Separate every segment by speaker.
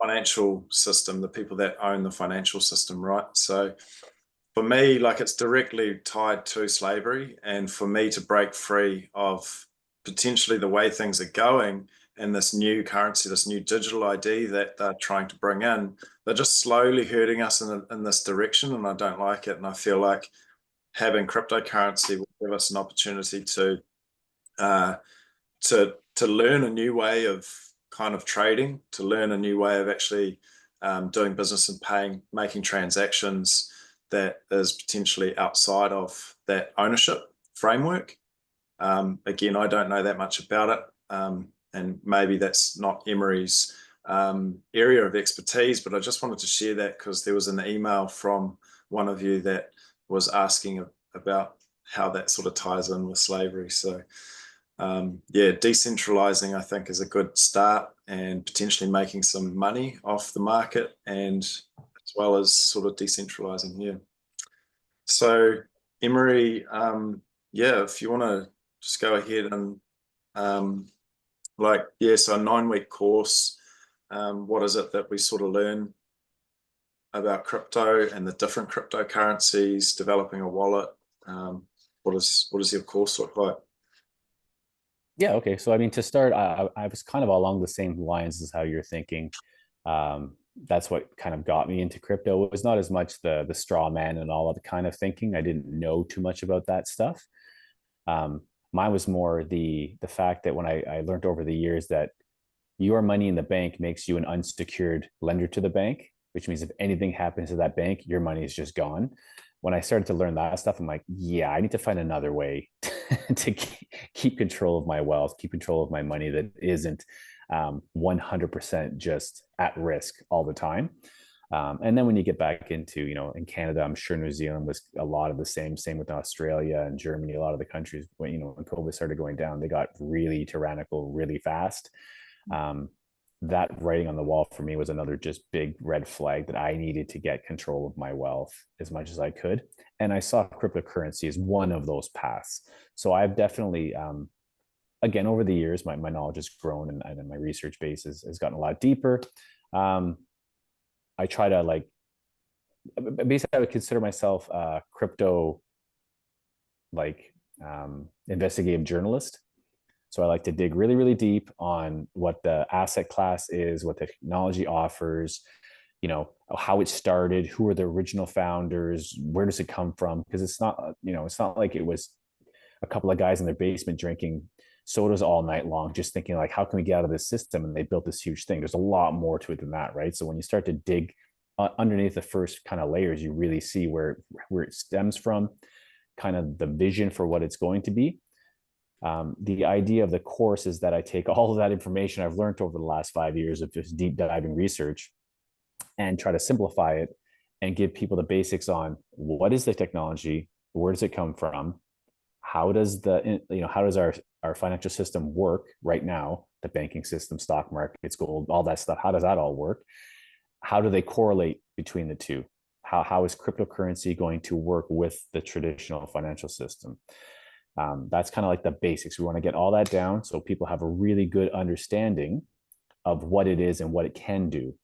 Speaker 1: financial system, the people that own the financial system, right? So for me, like it's directly tied to slavery, and for me to break free of potentially the way things are going and this new currency, this new digital ID that they're trying to bring in, they're just slowly hurting us in this direction, and I don't like it. And I feel like having cryptocurrency will give us an opportunity uh, to learn a new way of kind of trading, to learn a new way of actually doing business and paying, making transactions that is potentially outside of that ownership framework. Again, I don't know that much about it, and maybe that's not Emery's area of expertise, but I just wanted to share that because there was an email from one of you that was asking about how that sort of ties in with slavery. So yeah, decentralizing, I think, is a good start, and potentially making some money off the market, and as well as sort of decentralizing. Yeah. So Emery, yeah, if you want to just go ahead and like, yeah, so a 9-week course. What is it that we sort of learn about crypto and the different cryptocurrencies, developing a wallet? What does your course look like?
Speaker 2: Yeah, okay. So I mean, to start, I was kind of along the same lines as how you're thinking. That's what kind of got me into crypto. It was not as much the straw man and all of the kind of thinking. I didn't know too much about that stuff. Um, Mine was more the fact that when I learned over the years that your money in the bank makes you an unsecured lender to the bank, which means if anything happens to that bank, your money is just gone. When I started to learn that stuff, I'm like, yeah, I need to find another way to keep control of my wealth, keep control of my money that isn't 100% just at risk all the time. And then when you get back into, in Canada, I'm sure New Zealand was a lot of the same with Australia and Germany, a lot of the countries when, when COVID started going down, they got really tyrannical really fast. Um, that writing on the wall for me was another just big red flag that I needed to get control of my wealth as much as I could. And I saw cryptocurrency as one of those paths. So I've definitely, again, over the years, my knowledge has grown, and my research base has gotten a lot deeper. I try to basically, I would consider myself a crypto like investigative journalist. So I like to dig really, really deep on what the asset class is, what the technology offers, how it started, who are the original founders, where does it come from? Because it's not like it was a couple of guys in their basement drinking sodas all night long, just thinking like, how can we get out of this system? And they built this huge thing. There's a lot more to it than that, right? So when you start to dig underneath the first kind of layers, you really see where it stems from, kind of the vision for what it's going to be. The idea of the course is that I take all of that information I've learned over the last 5 years of just deep diving research and try to simplify it and give people the basics on what is the technology, where does it come from, how does our financial system work right now, the banking system, stock markets, gold, all that stuff, how does that all work? How do they correlate between the two? How is cryptocurrency going to work with the traditional financial system? That's kind of like the basics. We want to get all that down so people have a really good understanding of what it is and what it can do.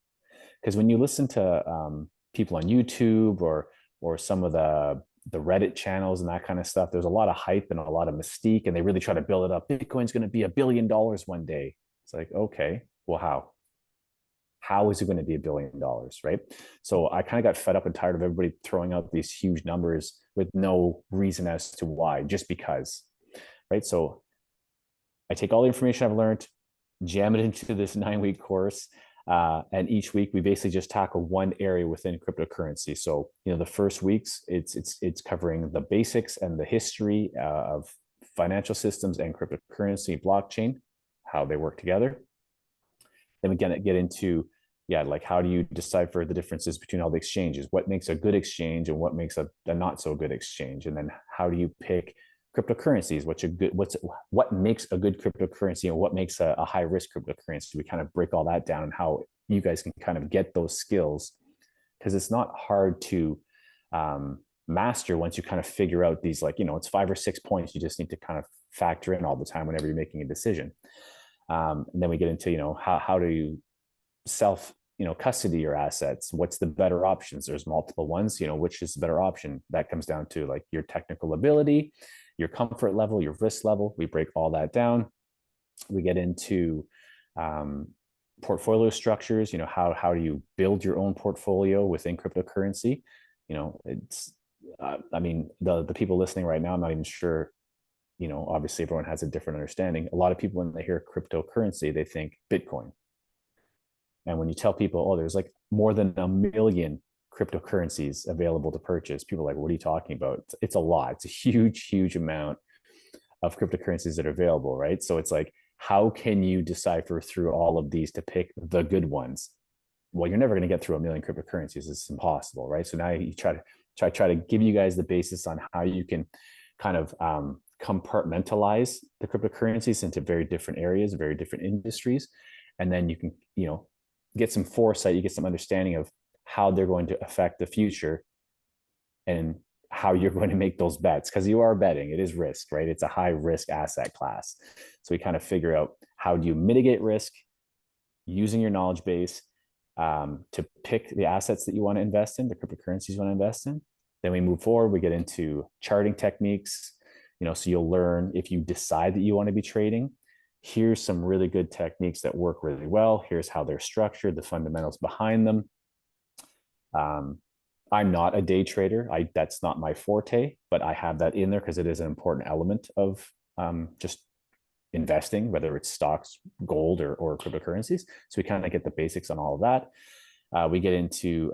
Speaker 2: Because when you listen to people on YouTube or some of the Reddit channels and that kind of stuff, there's a lot of hype and a lot of mystique, and they really try to build it up. Bitcoin's going to be $1 billion one day. It's like, okay, well, how? How is it going to be $1 billion, right? So I kind of got fed up and tired of everybody throwing out these huge numbers with no reason as to why, just because, right? So I take all the information I've learned, jam it into this 9-week course, and each week we basically just tackle one area within cryptocurrency. So the first weeks it's covering the basics and the history of financial systems and cryptocurrency, blockchain, how they work together. Then we get into like how do you decipher the differences between all the exchanges? What makes a good exchange and what makes a not so good exchange? And then how do you pick cryptocurrencies? What makes a good cryptocurrency and what makes a high risk cryptocurrency? We kind of break all that down and how you guys can kind of get those skills, because it's not hard to master once you kind of figure out these, it's 5 or 6 points you just need to kind of factor in all the time whenever you're making a decision. And then we get into how do you self custody your assets? What's the better options? There's multiple ones. Which is the better option? That comes down to like your technical ability, your comfort level, your risk level. We break all that down. We get into portfolio structures. How do you build your own portfolio within cryptocurrency? It's I mean, the people listening right now, I'm not even sure. Obviously everyone has a different understanding. A lot of people, when they hear cryptocurrency, they think Bitcoin. And when you tell people, oh, there's like more than 1 million cryptocurrencies available to purchase, people are like, what are you talking about? It's a lot. It's a huge, huge amount of cryptocurrencies that are available, right? So it's like, how can you decipher through all of these to pick the good ones? Well, you're never going to get through 1 million cryptocurrencies. It's impossible, right? So now you try to give you guys the basis on how you can kind of compartmentalize the cryptocurrencies into very different areas, very different industries, and then you can get some foresight, you get some understanding of how they're going to affect the future and how you're going to make those bets, because you are betting. It is risk, right? It's a high risk asset class. So we kind of figure out, how do you mitigate risk using your knowledge base to pick the assets that you want to invest in, the cryptocurrencies you want to invest in. Then we move forward, we get into charting techniques, so you'll learn, if you decide that you want to be trading, here's some really good techniques that work really well. Here's how they're structured, the fundamentals behind them. I'm not a day trader. That's not my forte, but I have that in there because it is an important element of just investing, whether it's stocks, gold, or cryptocurrencies. So we kind of get the basics on all of that. We get into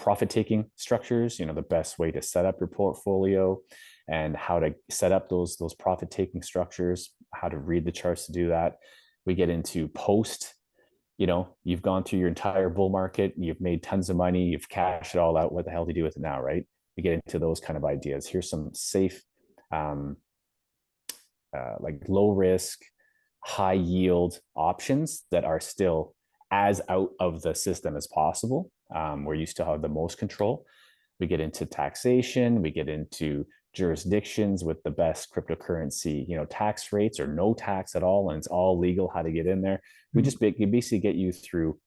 Speaker 2: profit-taking structures, the best way to set up your portfolio and how to set up those profit-taking structures, how to read the charts to do that. We get into post, you've gone through your entire bull market, you've made tons of money, you've cashed it all out. What the hell do you do with it now, right? We get into those kind of ideas. Here's some safe, like low risk, high yield options that are still as out of the system as possible, where you still have the most control. We get into taxation, we get into jurisdictions with the best cryptocurrency, tax rates or no tax at all, and it's all legal, how to get in there. We just basically get you through,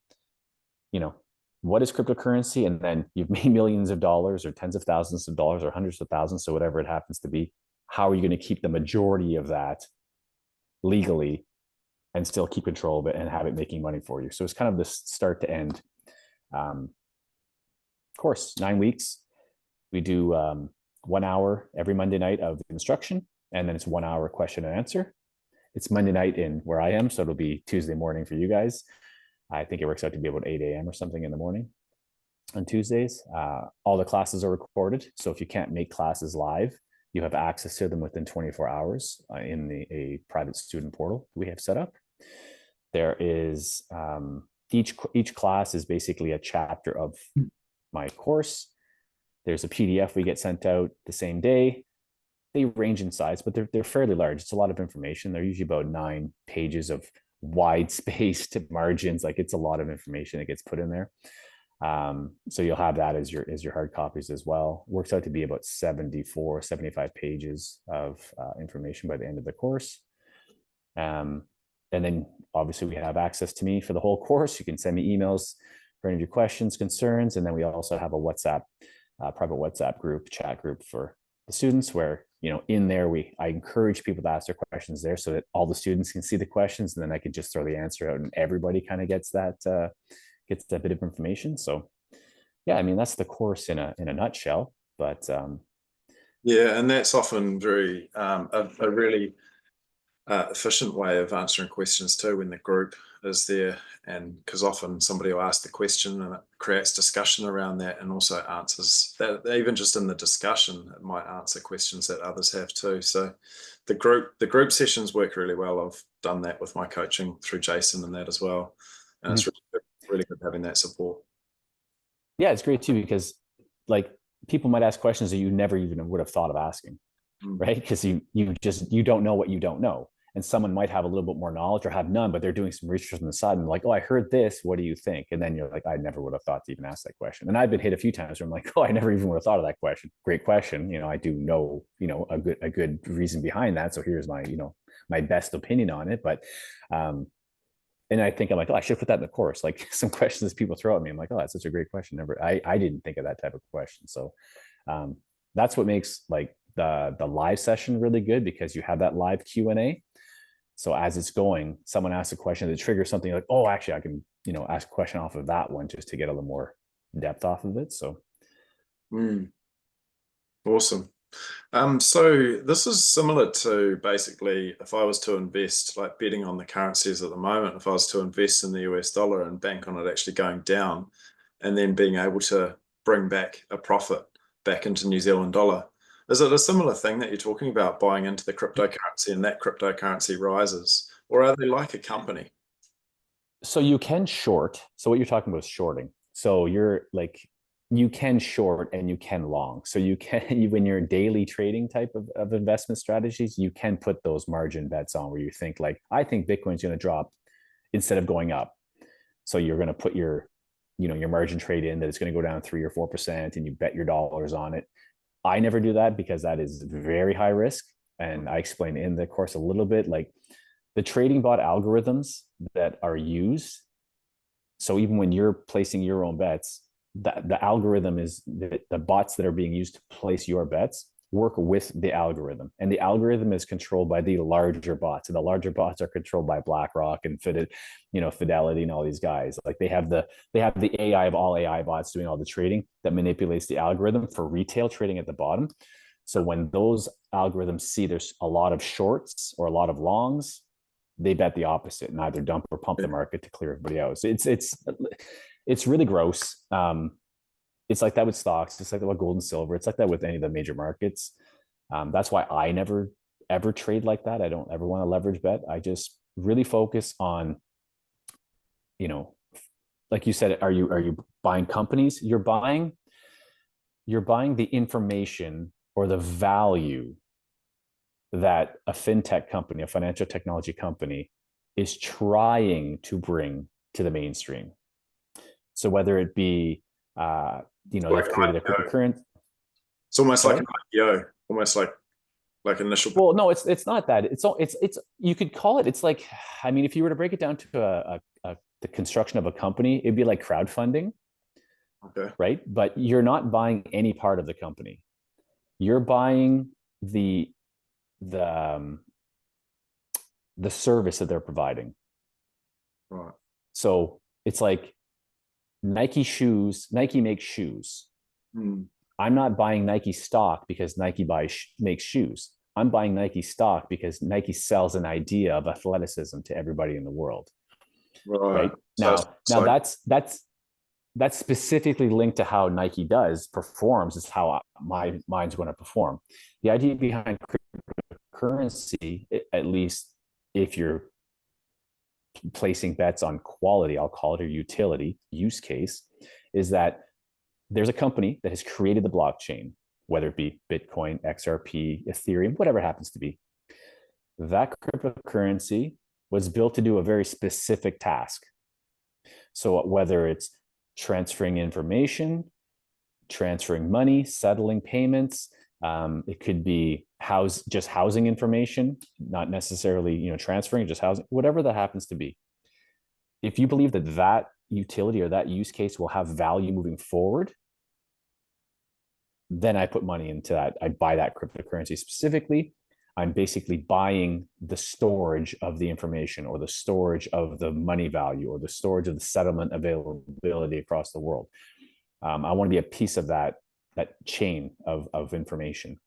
Speaker 2: what is cryptocurrency, and then you've made millions of dollars or tens of thousands of dollars or hundreds of thousands, so whatever it happens to be. How are you going to keep the majority of that legally and still keep control of it and have it making money for you? So it's kind of this start to end course, 9 weeks. We do 1 hour every Monday night of instruction, and then it's 1 hour question and answer. It's Monday night in where I am, so it'll be Tuesday morning for you guys. I think it works out to be about 8 a.m. or something in the morning on Tuesdays. All the classes are recorded, so if you can't make classes live, you have access to them within 24 hours in a private student portal we have set up. There is each class is basically a chapter of my course. There's a PDF we get sent out the same day. They range in size, but they're fairly large. It's a lot of information. They're usually about 9 pages of wide spaced margins. Like, it's a lot of information that gets put in there. So you'll have that as your hard copies as well. Works out to be about 75 pages of information by the end of the course. And then obviously we have access to me for the whole course. You can send me emails for any of your questions, concerns. And then we also have a private WhatsApp group, chat group for the students, where, in there, I encourage people to ask their questions there so that all the students can see the questions, and then I can just throw the answer out and everybody kind of gets that bit of information. So yeah, I mean, that's the course in a nutshell, but
Speaker 1: yeah, and that's often very a really efficient way of answering questions too, when the group is there, and because often somebody will ask the question and it creates discussion around that, and also answers that. Even just in the discussion, it might answer questions that others have too. So the group sessions work really well. I've done that with my coaching through Jason and that as well, and it's really good having that support.
Speaker 2: Yeah, it's great too, because like, people might ask questions that you never even would have thought of asking, right? Because you don't know what you don't know. And someone might have a little bit more knowledge or have none, but they're doing some research on the side and like, oh, I heard this, what do you think? And then you're like, I never would have thought to even ask that question. And I've been hit a few times where I'm like, oh, I never even would have thought of that question. Great question. I do know, a good reason behind that. So here's my, my best opinion on it. But And I think I'm like, oh, I should put that in the course. Like some questions people throw at me. I'm like, oh, that's such a great question. Never, I didn't think of that type of question. So um, that's what makes like the live session really good, because you have that live Q&A. So as it's going, someone asks a question that triggers something like, oh, actually, I can, ask a question off of that one just to get a little more depth off of it. So
Speaker 1: Awesome. So this is similar to basically if I was to invest, like betting on the currencies at the moment, if I was to invest in the US dollar and bank on it actually going down and then being able to bring back a profit back into New Zealand dollar. Is it a similar thing that you're talking about, buying into the cryptocurrency and that cryptocurrency rises? Or are they like a company?
Speaker 2: so you can short. So what you're talking about is shorting. So you're like, you can short and you can long. So you can, when you're daily trading type of investment strategies, you can put those margin bets on where you think like, I think Bitcoin's going to drop instead of going up. So you're going to put your margin trade in that it's going to go down 3 or 4% and you bet your dollars on it. I never do that because that is very high risk. And I explain in the course a little bit, like the trading bot algorithms that are used. So even when you're placing your own bets, the algorithm is the bots that are being used to place your bets work with the algorithm, and the algorithm is controlled by the larger bots, and the larger bots are controlled by BlackRock and Fidelity and all these guys. Like they have the AI of all AI bots doing all the trading that manipulates the algorithm for retail trading at the bottom. So when those algorithms see there's a lot of shorts or a lot of longs, they bet the opposite and either dump or pump the market to clear everybody out. So it's really gross. It's like that with stocks. It's like that with gold and silver. It's like that with any of the major markets. That's why I never ever trade like that. I don't ever want to leverage bet. I just really focus on, like you said, are you buying companies? You're buying the information or the value that a fintech company, a financial technology company, is trying to bring to the mainstream. So whether it be,
Speaker 1: Like
Speaker 2: they've created a cryptocurrency.
Speaker 1: it's almost like
Speaker 2: Sorry.
Speaker 1: an IPO, almost like initial.
Speaker 2: Well, no, it's not that. It's you could call it. It's like, I mean, if you were to break it down to the construction of a company, it'd be like crowdfunding,
Speaker 1: Okay.
Speaker 2: right? But you're not buying any part of the company. You're buying the the service that they're providing.
Speaker 1: Right.
Speaker 2: So it's like Nike shoes. Nike makes shoes.
Speaker 1: Hmm.
Speaker 2: I'm not buying Nike stock because Nike makes shoes. I'm buying Nike stock because Nike sells an idea of athleticism to everybody in the world.
Speaker 1: Right.
Speaker 2: Right
Speaker 1: So it's
Speaker 2: now
Speaker 1: like,
Speaker 2: that's specifically linked to how Nike performs is how my mind's going to perform. The idea behind cryptocurrency, at least if you're placing bets on quality, I'll call it, or utility use case, is that there's a company that has created the blockchain, whether it be Bitcoin, XRP, Ethereum, whatever it happens to be. That cryptocurrency was built to do a very specific task. So whether it's transferring information, transferring money, settling payments, it could be just housing information, not necessarily transferring, just housing, whatever that happens to be. If you believe that utility or that use case will have value moving forward, then I put money into that. I buy that cryptocurrency specifically. I'm basically buying the storage of the information or the storage of the money value or the storage of the settlement availability across the world. I want to be a piece of that chain of information.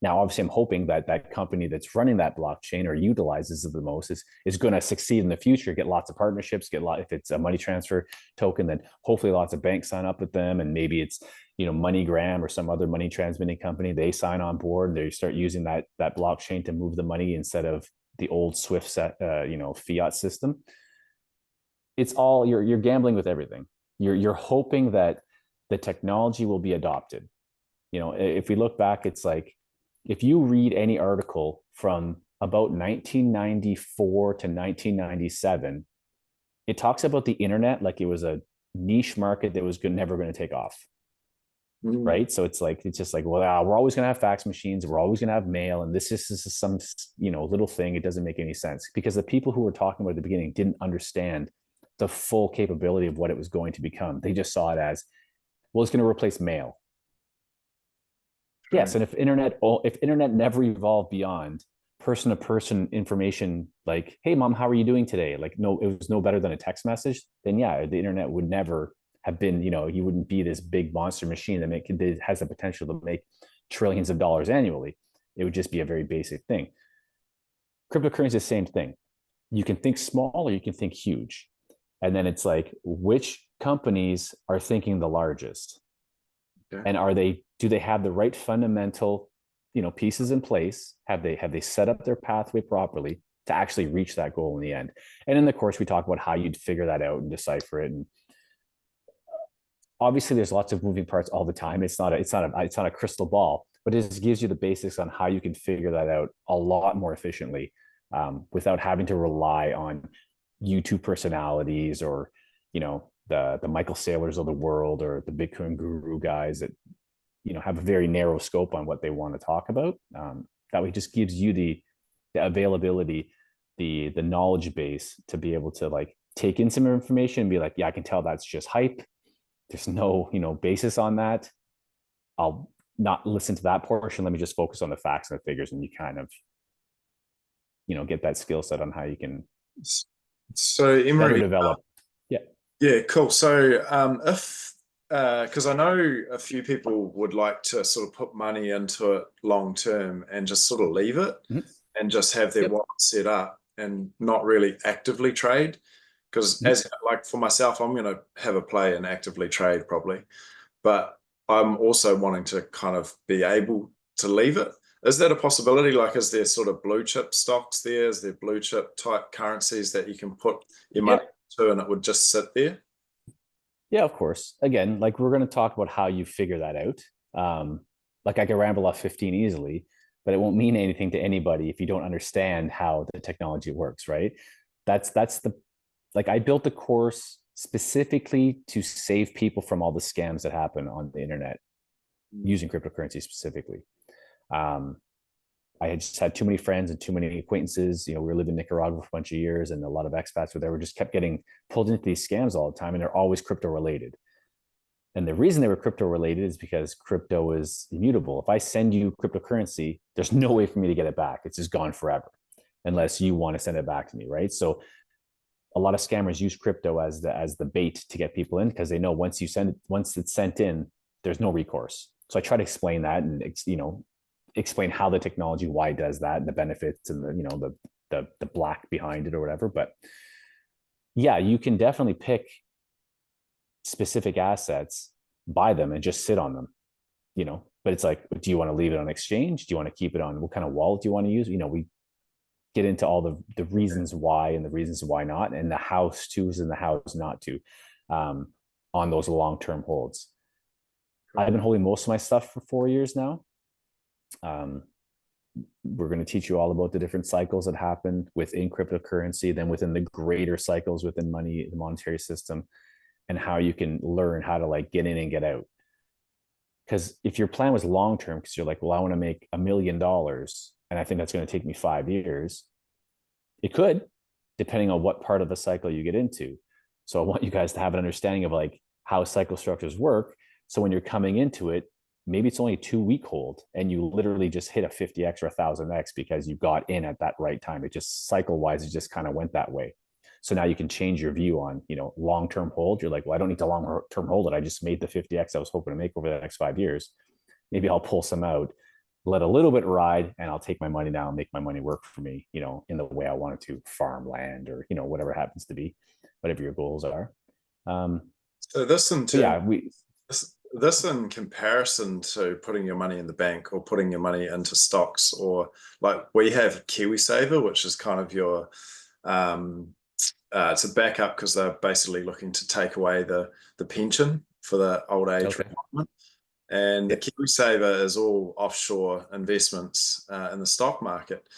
Speaker 2: Now, obviously, I'm hoping that company that's running that blockchain or utilizes it the most is going to succeed in the future, get lots of partnerships, if it's a money transfer token, then hopefully lots of banks sign up with them. And maybe it's, MoneyGram or some other money transmitting company, they sign on board, they start using that blockchain to move the money instead of the old Swift fiat system. It's all, you're gambling with everything. You're hoping that the technology will be adopted. If we look back, it's like, if you read any article from about 1994 to 1997, it talks about the internet like it was a niche market that was never going to take off.
Speaker 1: Mm.
Speaker 2: right? So it's just like, well, we're always going to have fax machines, we're always going to have mail, and this is some little thing. It doesn't make any sense because the people who were talking about at the beginning didn't understand the full capability of what it was going to become. They just saw it as, well, it's going to replace mail. Yes,
Speaker 1: True.
Speaker 2: and if internet never evolved beyond person to person information, like, hey mom, how are you doing today, like, no, it was no better than a text message, then yeah, the internet would never have been, you wouldn't be this big monster machine that has the potential to make trillions of dollars annually. It would just be a very basic thing. Cryptocurrency is the same thing. You can think small or you can think huge. And then it's like, which companies are thinking the largest?
Speaker 1: Okay.
Speaker 2: And do they have the right fundamental pieces in place? Have they set up their pathway properly to actually reach that goal in the end? And in the course we talk about how you'd figure that out and decipher it. And obviously there's lots of moving parts all the time. It's not a crystal ball, but it just gives you the basics on how you can figure that out a lot more efficiently, without having to rely on YouTube personalities or the Michael Saylors of the world or the Bitcoin guru guys that have a very narrow scope on what they want to talk about. That way, it just gives you the availability, the knowledge base to be able to like take in some information and be like, yeah, I can tell that's just hype. There's no basis on that. I'll not listen to that portion. Let me just focus on the facts and the figures, and you kind of get that skill set on how you can
Speaker 1: So
Speaker 2: better
Speaker 1: Emery,
Speaker 2: develop. Yeah.
Speaker 1: yeah, cool. So if because I know a few people would like to sort of put money into it long term and just sort of leave it
Speaker 2: Mm-hmm.
Speaker 1: and just have their
Speaker 2: Yep.
Speaker 1: wallet set up and not really actively trade. Because
Speaker 2: Mm-hmm.
Speaker 1: as like for myself, I'm going to have a play and actively trade probably, but I'm also wanting to kind of be able to leave it. Is that a possibility? Like, is there sort of blue chip stocks there? Is there blue chip type currencies that you can put your money
Speaker 2: Yep.
Speaker 1: to and it would just sit there?
Speaker 2: Yeah, of course. Again, like we're going to talk about how you figure that out. Like I could ramble off 15 easily, but it won't mean anything to anybody if you don't understand how the technology works, right? That's the like I built the course specifically to save people from all the scams that happen on the internet using cryptocurrency specifically. Um, I had just had too many friends and too many acquaintances. We were living in Nicaragua for a bunch of years, and a lot of expats were there. We just kept getting pulled into these scams all the time, and they're always crypto related. And the reason they were crypto related is because crypto is immutable. If I send you cryptocurrency, there's no way for me to get it back. It's just gone forever, unless you want to send it back to me, right? So a lot of scammers use crypto as the bait to get people in because they know once it's sent in, there's no recourse. So I try to explain that and explain how the technology, why it does that, and the benefits, and the black behind it or whatever. But yeah, you can definitely pick specific assets, buy them, and just sit on them. But it's like, do you want to leave it on exchange? Do you want to keep it on? What kind of wallet do you want to use? We get into all the reasons why and the reasons why not, and the hows to's and the hows not to, on those long term holds. I've been holding most of my stuff for 4 years now. Um, we're going to teach you all about the different cycles that happen within cryptocurrency, then within the greater cycles within money, the monetary system, and how you can learn how to like get in and get out. Because if your plan was long term, because you're like, well, I want to make $1 million, and I think that's going to take me 5 years, it could, depending on what part of the cycle you get into. So I want you guys to have an understanding of like how cycle structures work. So when you're coming into it, maybe it's only a 2 week hold and you literally just hit a 50x or 1,000x because you got in at that right time. It just cycle wise, it just kind of went that way. So now you can change your view on, long term hold. You're like, well, I don't need to long term hold it. I just made the 50x I was hoping to make over the next 5 years. Maybe I'll pull some out, let a little bit ride, and I'll take my money now and make my money work for me, in the way I wanted to, farm land or, whatever happens to be, whatever your goals are.
Speaker 1: So this in
Speaker 2: But
Speaker 1: terms,
Speaker 2: yeah,
Speaker 1: this in comparison to putting your money in the bank or putting your money into stocks, or like we have KiwiSaver, which is kind of your it's a backup because they're basically looking to take away the pension for the old age
Speaker 2: okay.
Speaker 1: retirement. And the
Speaker 2: Yep.
Speaker 1: KiwiSaver is all offshore investments in the stock market.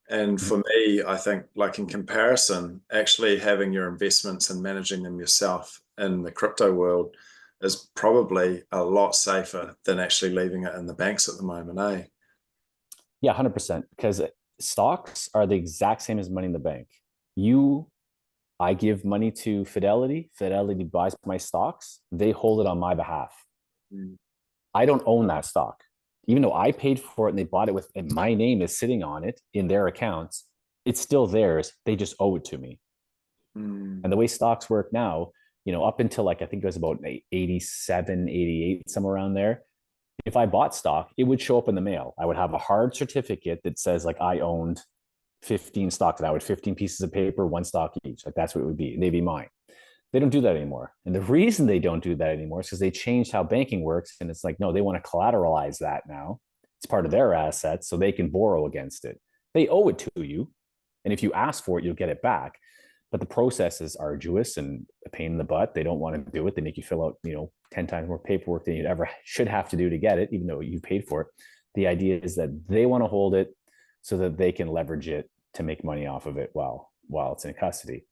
Speaker 1: And
Speaker 2: Mhm.
Speaker 1: for me, I think, like in comparison, actually having your investments and managing them yourself in the crypto world is probably a lot safer than actually leaving it in the banks at the moment, eh?
Speaker 2: Yeah, 100%. Because stocks are the exact same as money in the bank. You, I give money to Fidelity. Fidelity buys my stocks. They hold it on my behalf.
Speaker 1: Mm.
Speaker 2: I don't own that stock. Even though I paid for it and they bought it with, and my name is sitting on it in their accounts, it's still theirs. They just owe it to me.
Speaker 1: Mm.
Speaker 2: And the way stocks work now, up until like, I think it was about 87, 88, somewhere around there. If I bought stock, it would show up in the mail. I would have a hard certificate that says like I owned 15 stocks, and I would 15 pieces of paper, one stock each. Like that's what it would be. They'd be mine. They don't do that anymore. And the reason they don't do that anymore is because they changed how banking works. And it's like, no, they want to collateralize that now. It's part of their assets, so they can borrow against it. They owe it to you. And if you ask for it, you'll get it back. But the process is arduous and a pain in the butt. They don't want to do it. They make you fill out, 10 times more paperwork than you'd ever should have to do to get it, even though you paid for it. The idea is that they want to hold it so that they can leverage it to make money off of it while it's in custody.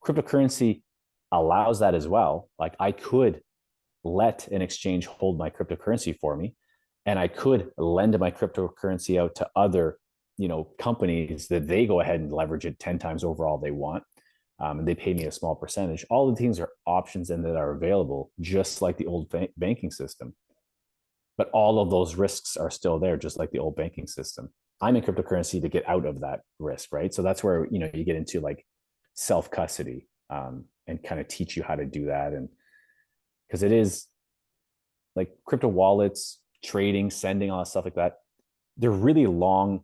Speaker 2: Cryptocurrency allows that as well. Like I could let an exchange hold my cryptocurrency for me, and I could lend my cryptocurrency out to other, companies that they go ahead and leverage it 10 times over all they want. And they pay me a small percentage. All the things are options and that are available, just like the old banking system. But all of those risks are still there, just like the old banking system. I'm in cryptocurrency to get out of that risk, right? So that's where you get into like self custody, and kind of teach you how to do that. And because it is like crypto wallets, trading, sending, all that stuff like that, they're really long,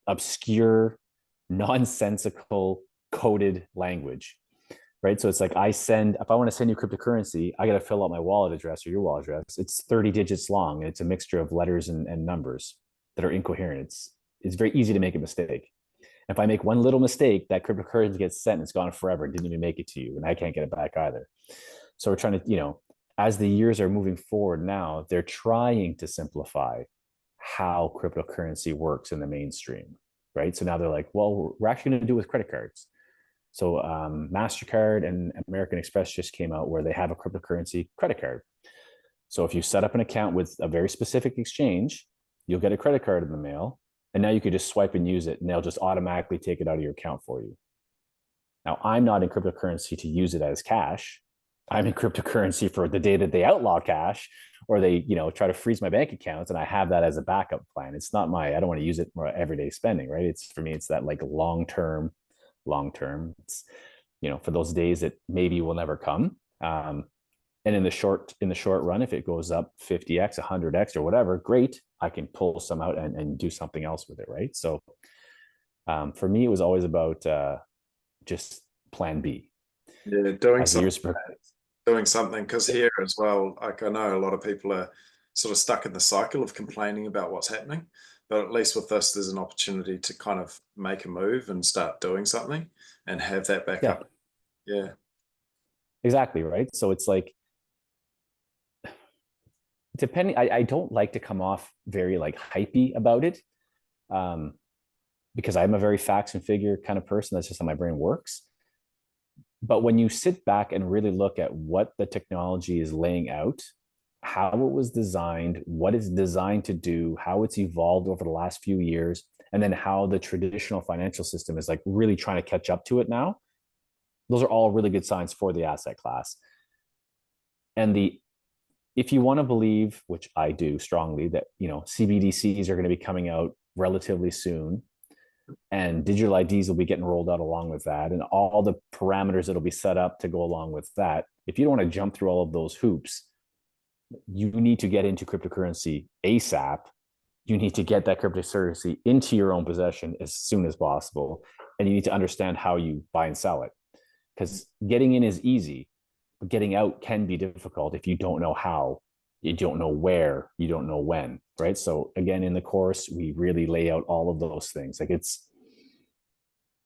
Speaker 2: obscure, nonsensical coded language, right? So it's like if I want to send you cryptocurrency, I got to fill out my wallet address or your wallet address. It's 30 digits long, and it's a mixture of letters and numbers that are incoherent. It's very easy to make a mistake. If I make one little mistake, that cryptocurrency gets sent and it's gone forever. It didn't even make it to you, and I can't get it back either. So we're trying to, as the years are moving forward now, they're trying to simplify how cryptocurrency works in the mainstream, right? So now they're like, well, we're actually going to do it with credit cards. So MasterCard and American Express just came out where they have a cryptocurrency credit card. So if you set up an account with a very specific exchange, you'll get a credit card in the mail. And now you could just swipe and use it, and they'll just automatically take it out of your account for you. Now, I'm not in cryptocurrency to use it as cash. I'm in cryptocurrency for the day that they outlaw cash, or they, try to freeze my bank accounts, and I have that as a backup plan. It's not I don't want to use it for everyday spending, right? It's for me, it's that like long-term. It's, for those days that maybe will never come. And in the short run, if it goes up 50x, 100x, or whatever, great. I can pull some out and do something else with it, right? So for me, it was always about just plan B.
Speaker 1: Yeah, doing something. Because here as well, like I know a lot of people are sort of stuck in the cycle of complaining about what's happening, but at least with this, there's an opportunity to kind of make a move and start doing something and have that backup. Yeah,
Speaker 2: exactly, right. So it's like, depending, I don't like to come off very like hypey about it, because I'm a very facts and figure kind of person. That's just how my brain works. But when you sit back and really look at what the technology is laying out, how it was designed, what it's designed to do, how it's evolved over the last few years, and then how the traditional financial system is like really trying to catch up to it now, those are all really good signs for the asset class. And if you want to believe, which I do strongly, that CBDCs are going to be coming out relatively soon, and digital IDs will be getting rolled out along with that, and all the parameters that'll be set up to go along with that. If you don't want to jump through all of those hoops, you need to get into cryptocurrency ASAP. You need to get that cryptocurrency into your own possession as soon as possible, and you need to understand how you buy and sell it. Because getting in is easy, but getting out can be difficult if you don't know how, you don't know where, you don't know when, right? So again, in the course, we really lay out all of those things. Like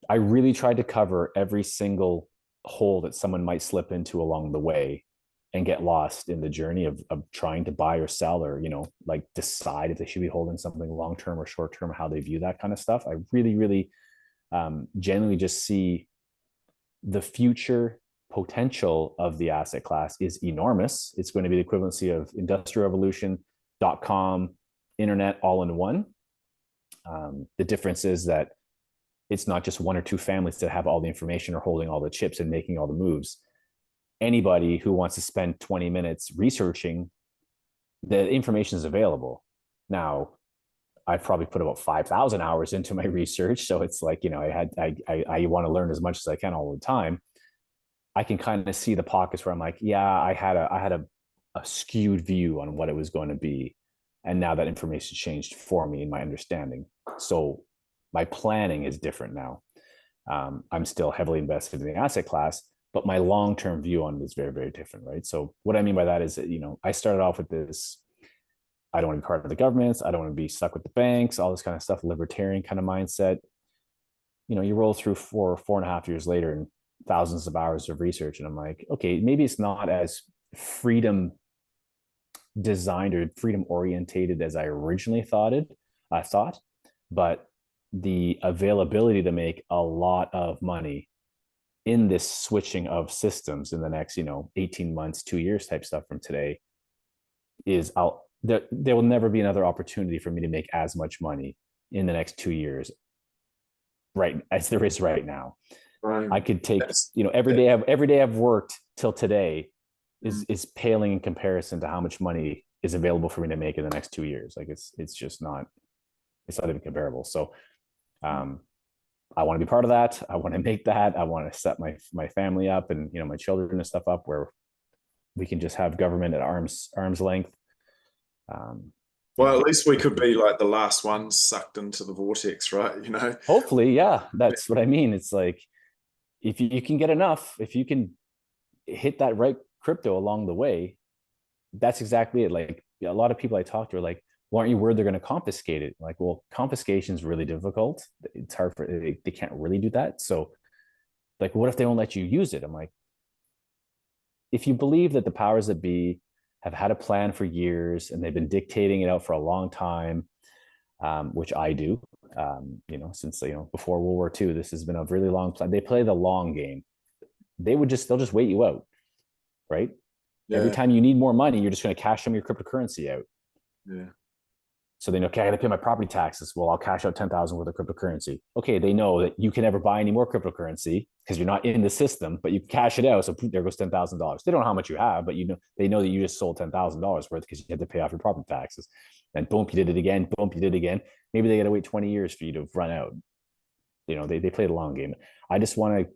Speaker 2: I really tried to cover every single hole that someone might slip into along the way and get lost in the journey of trying to buy or sell, or, like decide if they should be holding something long-term or short-term, how they view that kind of stuff. I really, really genuinely just see the future potential of the asset class is enormous. It's going to be the equivalency of industrial revolution, .com, internet all in one. The difference is that it's not just one or two families that have all the information or holding all the chips and making all the moves. Anybody who wants to spend 20 minutes researching, the information is available. Now, I've probably put about 5,000 hours into my research. So it's like, I want to learn as much as I can all the time. I can kind of see the pockets where I'm like, yeah, I had a skewed view on what it was going to be. And now that information changed for me in my understanding. So my planning is different now. I'm still heavily invested in the asset class, but my long-term view on it is very, very different, right? So what I mean by that is that, I started off with this, I don't want to be part of the governments. I don't want to be stuck with the banks, all this kind of stuff, libertarian kind of mindset. You roll through 4.5 years later and thousands of hours of research. And I'm like, okay, maybe it's not as freedom designed or freedom orientated as I originally thought, but the availability to make a lot of money in this switching of systems in the next, 18 months, 2 years type stuff from today is there will never be another opportunity for me to make as much money in the next 2 years, right, as there is right now. Right. I could take, every day I've worked till today is paling in comparison to how much money is available for me to make in the next 2 years. Like it's just not, it's not even comparable. So, I want to be part of that. I want to make that. I want to set my family up and, my children and stuff up where we can just have government at arm's length.
Speaker 1: Well, at least we could be like the last ones sucked into the vortex, right?
Speaker 2: Hopefully, yeah, that's what I mean. It's like, if you can get enough, if you can hit that right crypto along the way, that's exactly it. Like a lot of people I talk to are like, well, aren't you worried they're going to confiscate it? Like, well, confiscation is really difficult. It's hard they can't really do that. So like, what if they won't let you use it? I'm like, if you believe that the powers that be have had a plan for years and they've been dictating it out for a long time, which I do, since, before World War II, this has been a really long plan. They play the long game. They'll just wait you out, right? Yeah. Every time you need more money, you're just going to cash some of your cryptocurrency out.
Speaker 1: Yeah.
Speaker 2: So they know, okay, I got to pay my property taxes. Well, I'll cash out 10,000 worth of cryptocurrency. Okay, they know that you can never buy any more cryptocurrency because you're not in the system, but you cash it out. So there goes $10,000. They don't know how much you have, but they know that you just sold $10,000 worth because you had to pay off your property taxes. And boom, you did it again. Boom, you did it again. Maybe they got to wait 20 years for you to run out. They play the long game. I just want to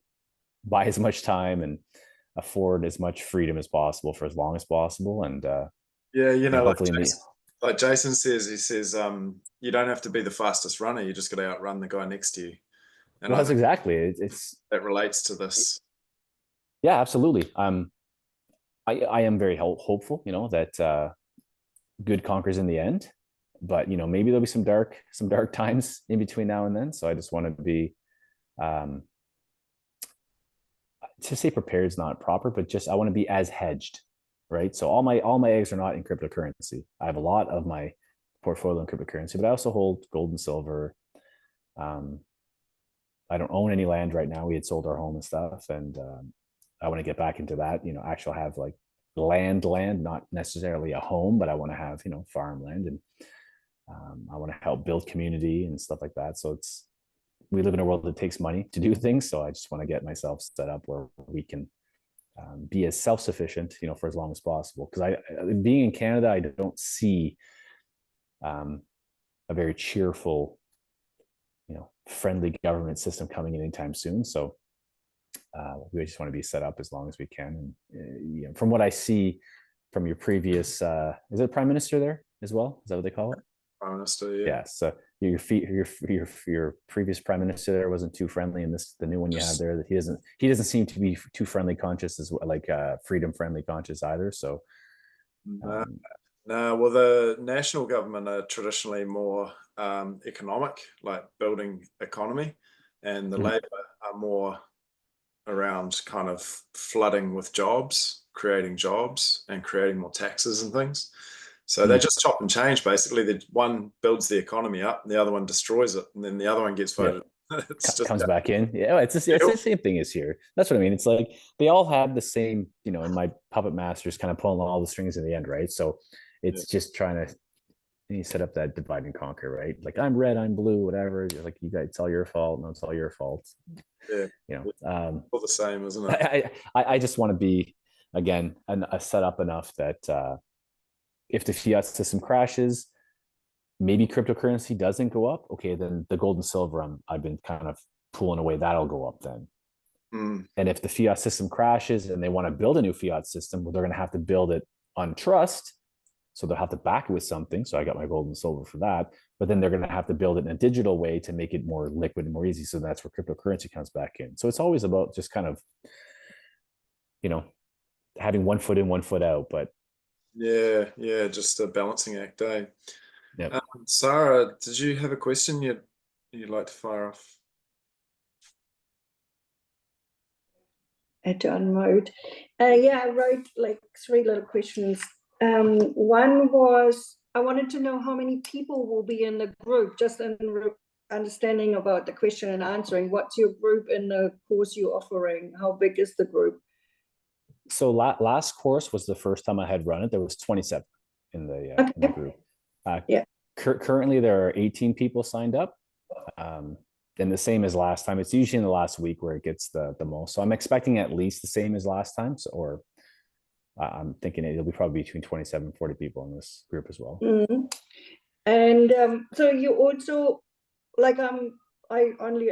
Speaker 2: buy as much time and afford as much freedom as possible for as long as possible. And hopefully
Speaker 1: like Jason says, he says, you don't have to be the fastest runner. You just got to outrun the guy next to you.
Speaker 2: And well, that's exactly
Speaker 1: that relates to this.
Speaker 2: Yeah, absolutely. I am very hopeful, that good conquers in the end. But maybe there'll be some dark times in between now and then. So I just want to be, to say prepared is not proper, but just I want to be as hedged. Right. So all my eggs are not in cryptocurrency. I have a lot of my portfolio in cryptocurrency, but I also hold gold and silver. I don't own any land right now. We had sold our home and stuff. And I want to get back into that, actually have like land, not necessarily a home, but I want to have, farmland. And I want to help build community and stuff like that. So we live in a world that takes money to do things. So I just want to get myself set up where we can be as self-sufficient, for as long as possible. Because being in Canada, I don't see a very cheerful, friendly government system coming in anytime soon. So we just want to be set up as long as we can. And from what I see from your previous, is it Prime Minister there as well? Is that what they call it?
Speaker 1: Prime Minister, yeah.
Speaker 2: Yeah. So your previous Prime Minister there wasn't too friendly, and the new one you have there, that he doesn't seem to be too friendly conscious as well, like freedom friendly conscious either. So
Speaker 1: no, well, the national government are traditionally more economic, like building economy, and the Labor are more around kind of flooding with jobs, creating jobs, and creating more taxes and things. So they just chop and change, basically. The one builds the economy up, and the other one destroys it, and then the other one gets voted It's just
Speaker 2: comes back in. Yeah, it's the same thing as here. That's what I mean. It's like they all have the same, in my puppet masters kind of pulling all the strings in the end, right? So
Speaker 1: yeah,
Speaker 2: it's just trying to you set up that divide and conquer, right? Like I'm red, I'm blue, whatever. You're like you guys, it's all your fault. No, it's all your fault.
Speaker 1: yeah.
Speaker 2: You
Speaker 1: It's
Speaker 2: know,
Speaker 1: all the same, isn't it?
Speaker 2: I just want to be again a set up enough that if the fiat system crashes, maybe cryptocurrency doesn't go up. Okay, then the gold and silver I've been kind of pulling away, that'll go up then.
Speaker 1: Mm.
Speaker 2: And if the fiat system crashes and they want to build a new fiat system, well, they're going to have to build it on trust. So they'll have to back it with something. So I got my gold and silver for that. But then they're going to have to build it in a digital way to make it more liquid and more easy. So that's where cryptocurrency comes back in. So it's always about just kind of, you know, having one foot in, one foot out. But
Speaker 1: Yeah, just a balancing act, eh?
Speaker 2: yeah.
Speaker 1: Sarah, did you have a question you'd like to fire off?
Speaker 3: Had to unmute. Yeah, I wrote like 3 little questions. One was, I wanted to know how many people will be in the group, just in understanding about the question and answering. What's your group in the course you're offering? How big is the group?
Speaker 2: So last course was the first time I had run it. There was 27 in the group.
Speaker 3: Yeah.
Speaker 2: Currently, there are 18 people signed up. And the same as last time. It's usually in the last week where it gets the most. So I'm expecting at least the same as last time. So, or I'm thinking it'll be probably between 27 and 40 people in this group as well.
Speaker 3: Mm-hmm. And so you also, like, I only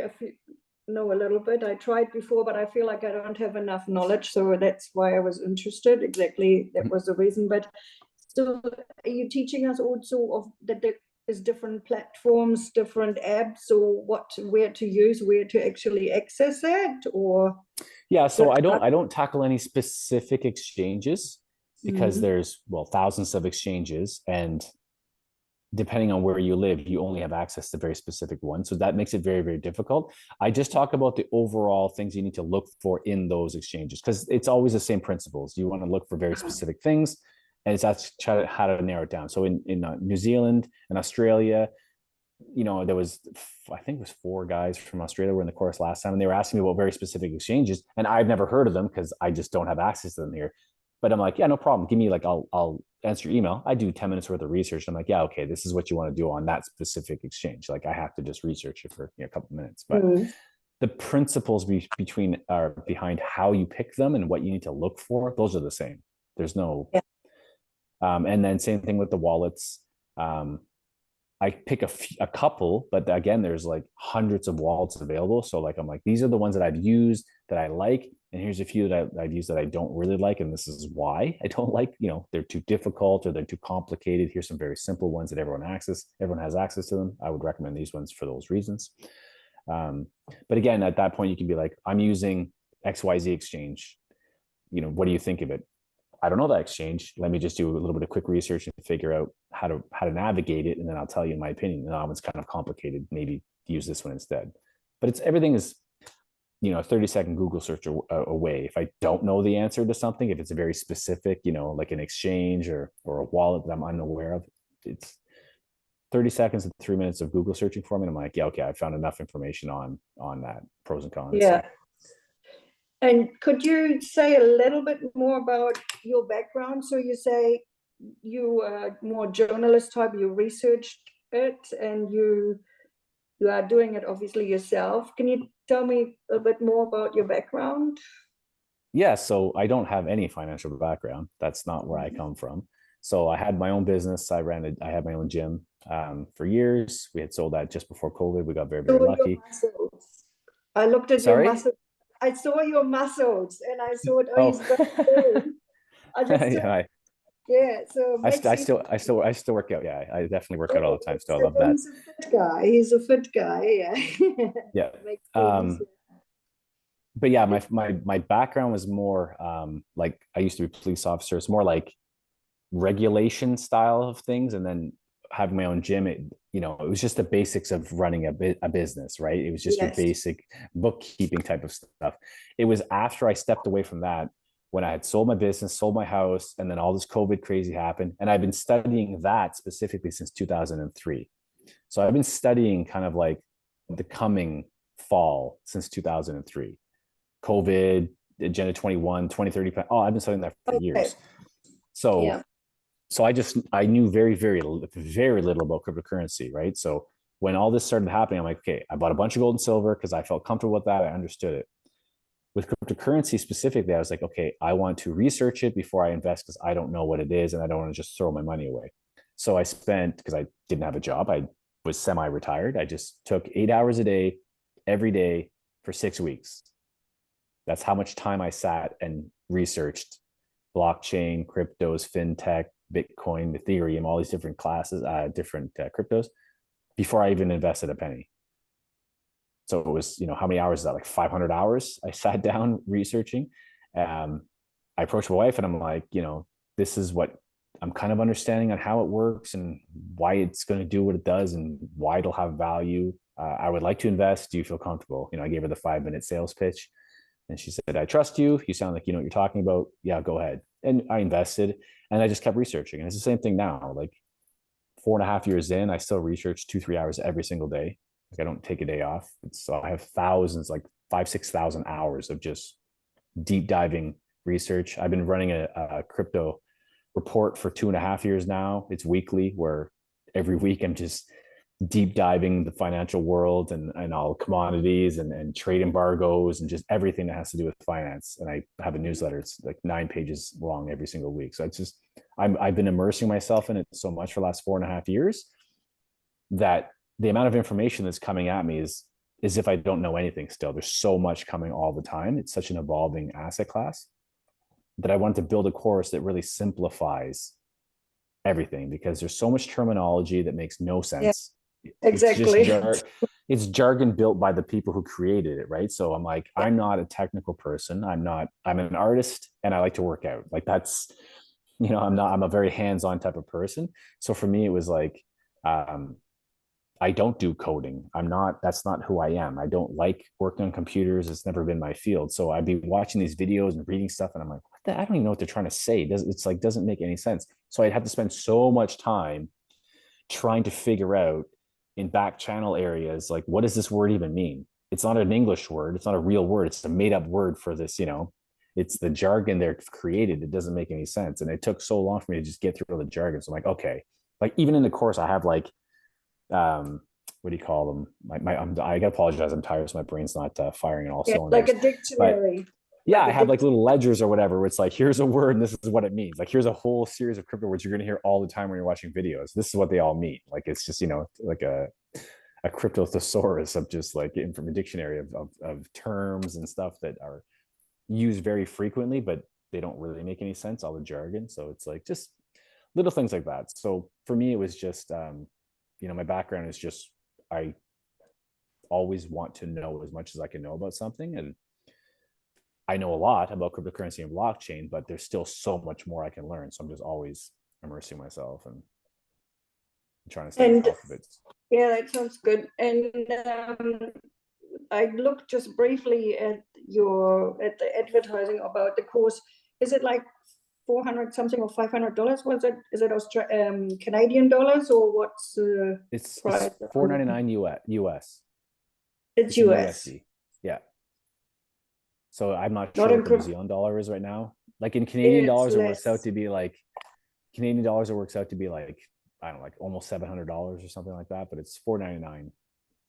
Speaker 3: know a little bit. I tried before, but I feel like I don't have enough knowledge. So that's why I was interested. Exactly. That was the reason. But so are you teaching us also of that there is different platforms, different apps, or where to use, where to actually access that? Or
Speaker 2: yeah, so I don't tackle any specific exchanges because there's thousands of exchanges, and depending on where you live, you only have access to very specific ones. So that makes it very, very difficult. I just talk about the overall things you need to look for in those exchanges because it's always the same principles. You want to look for very specific things, and it's actually how to narrow it down. So in New Zealand and Australia, there was, I think it was 4 guys from Australia were in the course last time, and they were asking me about very specific exchanges, and I've never heard of them because I just don't have access to them here. But I'm like, yeah, no problem. Give me I'll answer your email. I do 10 minutes worth of research. I'm like, yeah, okay, this is what you want to do on that specific exchange. Like I have to just research it for a couple of minutes. But the principles behind how you pick them and what you need to look for, those are the same. There's no, and then same thing with the wallets. I pick a couple, but again, there's like hundreds of wallets available. So like, I'm like, these are the ones that I've used that I like. And here's a few that I've used that I don't really like. And this is why I don't like, they're too difficult or they're too complicated. Here's some very simple ones that everyone has access to them. I would recommend these ones for those reasons. But again, at that point, you can be like, I'm using XYZ exchange. What do you think of it? I don't know that exchange. Let me just do a little bit of quick research and figure out how to navigate it. And then I'll tell you my opinion. That one's kind of complicated. Maybe use this one instead. But everything is, a 30-second Google search away. If I don't know the answer to something, if it's a very specific, like an exchange or a wallet that I'm unaware of, it's 30 seconds to 3 minutes of Google searching for me. And I'm like, yeah, okay, I found enough information on that, pros and cons.
Speaker 3: Yeah. And could you say a little bit more about your background? So you say you are more journalist type, you researched it, and you are doing it obviously yourself. Can you tell me a bit more about your background?
Speaker 2: Yeah, so I don't have any financial background. That's not where I come from. So I had my own business. I had my own gym for years. We had sold that just before COVID. We got very, very lucky.
Speaker 3: I looked at your muscles. I saw your muscles and I thought, he's got I just yeah, so
Speaker 2: I still work out. Yeah, I definitely work out all the time. So I love that.
Speaker 3: He's a fit guy. He's a fit guy. Yeah.
Speaker 2: Yeah. But yeah, my background was more like I used to be a police officer. It's more like regulation style of things, and then having my own gym. It was just the basics of running a business, right? It was just your basic bookkeeping type of stuff. It was after I stepped away from that, when I had sold my business, sold my house, and then all this COVID crazy happened. And I've been studying that specifically since 2003. So I've been studying kind of like the coming fall since 2003. COVID, Agenda 21, 2030. Oh, I've been studying that for years. So, I knew very, very, very little about cryptocurrency, right? So when all this started happening, I'm like, okay, I bought a bunch of gold and silver because I felt comfortable with that. I understood it. With cryptocurrency specifically, I was like, okay, I want to research it before I invest because I don't know what it is and I don't want to just throw my money away. So I spent, because I didn't have a job, I was semi-retired. I just took 8 hours a day, every day for 6 weeks. That's how much time I sat and researched blockchain, cryptos, fintech, Bitcoin, Ethereum, all these different classes, different cryptos before I even invested a penny. So it was, how many hours is that? Like 500 hours I sat down researching. I approached my wife and I'm like, this is what I'm kind of understanding on how it works and why it's going to do what it does and why it'll have value. I would like to invest. Do you feel comfortable? I gave her the 5-minute sales pitch and she said, I trust you. You sound like you know what you're talking about. Yeah, go ahead. And I invested and I just kept researching. And it's the same thing now. Like 4.5 years in, I still research 2-3 hours every single day. Like I don't take a day off. So I have thousands, like 5,000-6,000 hours of just deep diving research. I've been running a crypto report for 2.5 years now. It's weekly, where every week I'm just deep diving the financial world and all commodities and trade embargoes and just everything that has to do with finance. And I have a newsletter. It's like 9 pages long every single week. So it's just, I've been immersing myself in it so much for the last 4.5 years that the amount of information that's coming at me is as if I don't know anything still. There's so much coming all the time. It's such an evolving asset class that I wanted to build a course that really simplifies everything, because there's so much terminology that makes no sense.
Speaker 3: Exactly.
Speaker 2: It's jargon built by the people who created it, right? So I'm like, I'm not a technical person. I'm an artist and I like to work out. Like that's, I'm a very hands-on type of person. So for me, it was like, I don't do coding. That's not who I am. I don't like working on computers. It's never been my field. So I'd be watching these videos and reading stuff and I'm like, I don't even know what they're trying to say. Doesn't make any sense. So I'd have to spend so much time trying to figure out in back channel areas, like, what does this word even mean? It's not an English word. It's not a real word. It's a made up word for this, it's the jargon they're created. It doesn't make any sense. And it took so long for me to just get through all the jargon. So I'm like, okay, like even in the course, I have like, what do you call them? I gotta apologize. I'm tired, so my brain's not firing in all cylinders.
Speaker 3: Like a dictionary.
Speaker 2: But yeah, I have like little ledgers or whatever where it's like, here's a word and this is what it means. Like here's a whole series of crypto words you're going to hear all the time when you're watching videos. This is what they all mean. Like it's just, like a crypto thesaurus of just like from a dictionary of terms and stuff that are used very frequently, but they don't really make any sense, all the jargon. So it's like just little things like that. So for me, it was just, my background is just, I always want to know as much as I can know about something. And I know a lot about cryptocurrency and blockchain, but there's still so much more I can learn. So I'm just always immersing myself and trying to stay on top of it.
Speaker 3: Yeah, that sounds good. And I looked just briefly at the advertising about the course. Is it like 400 something or $500? Is it Canadian dollars or what's the price?
Speaker 2: It's $4.99 US.
Speaker 3: It's US.
Speaker 2: USD. Yeah. So I'm not sure what the New Zealand dollar is right now. Like in Canadian dollars, it works out to be like I don't know, like almost $700 or something like that. But it's $4.99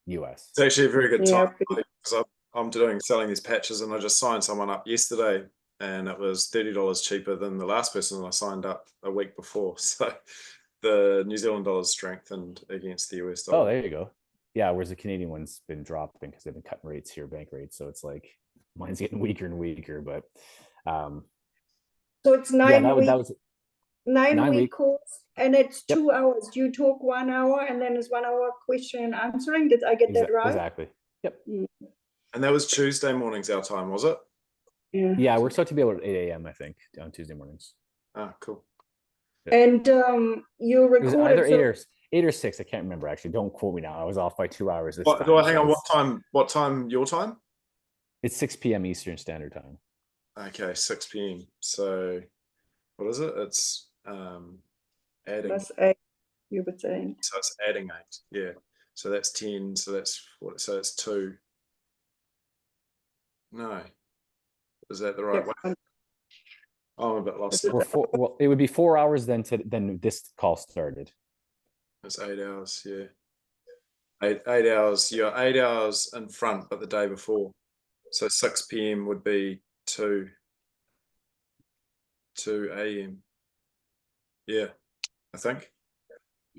Speaker 2: US.
Speaker 1: It's actually a very good time because I'm selling these patches, and I just signed someone up yesterday, and it was $30 cheaper than the last person I signed up a week before. So the New Zealand dollar's strengthened against the US dollar.
Speaker 2: Oh, there you go. Yeah, whereas the Canadian one's been dropping because they've been cutting rates here, bank rates. So it's like mine's getting weaker and weaker. But
Speaker 3: so it's 9 weeks.
Speaker 2: That was
Speaker 3: 9-week course, and it's 2 hours. You talk 1 hour, and then it's 1 hour question and answering. Did I get that right?
Speaker 2: Exactly. Yep.
Speaker 1: And that was Tuesday mornings our time, was it?
Speaker 2: Yeah, we're supposed to be able at 8 a.m. I think on Tuesday mornings.
Speaker 1: Ah, cool.
Speaker 3: Yeah. And you recorded
Speaker 2: either 8 or 6. I can't remember actually. Don't quote me now. I was off by 2 hours.
Speaker 1: Hang on. What time? Your time?
Speaker 2: It's 6 p.m. Eastern Standard Time.
Speaker 1: Okay, 6 p.m. So, what is it? It's adding.
Speaker 3: Plus 8. You were saying.
Speaker 1: So it's adding 8. Yeah. So that's 10. So that's 4. So it's 2. No. Is that the right way? I'm a bit lost.
Speaker 2: Well, it would be 4 hours then this call started.
Speaker 1: It's 8 hours, yeah. 8 hours. You're 8 hours in front, but the day before. So 6 p.m. would be 2 a.m. Yeah, I think.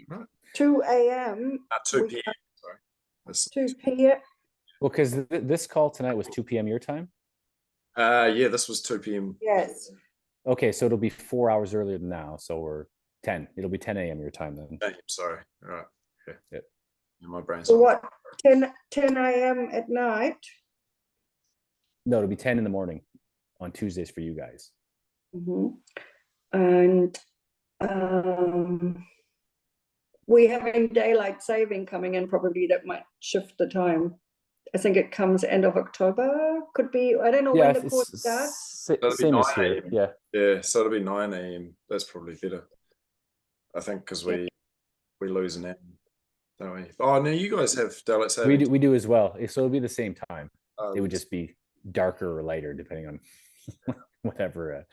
Speaker 1: Right.
Speaker 3: 2 a.m.
Speaker 1: 2 p.m. Sorry. That's,
Speaker 3: 2 p.m.
Speaker 2: Well, because this call tonight was 2 p.m. your time.
Speaker 1: yeah, this was 2 p.m.
Speaker 3: Yes.
Speaker 2: Okay, so it'll be 4 hours earlier than now. So we're 10. It'll be 10 a.m. your time then.
Speaker 1: Sorry. All right. Okay.
Speaker 2: Yep.
Speaker 1: Yeah, my brain's
Speaker 3: So
Speaker 1: on.
Speaker 3: what? 10 a.m. at night?
Speaker 2: No, it'll be 10 in the morning on Tuesdays for you guys.
Speaker 3: Mm-hmm. And we having daylight saving coming in, probably that might shift the time. I think it comes end of October, could be, I don't know when the course starts.
Speaker 2: Same as here, yeah.
Speaker 1: Yeah, so it'll be 9 a.m. That's probably better. I think because we lose an hour, don't we? Oh, no, you guys have daylight saving.
Speaker 2: We do as well. So it'll be the same time. It would
Speaker 1: Yes.
Speaker 2: just be darker or lighter depending on whatever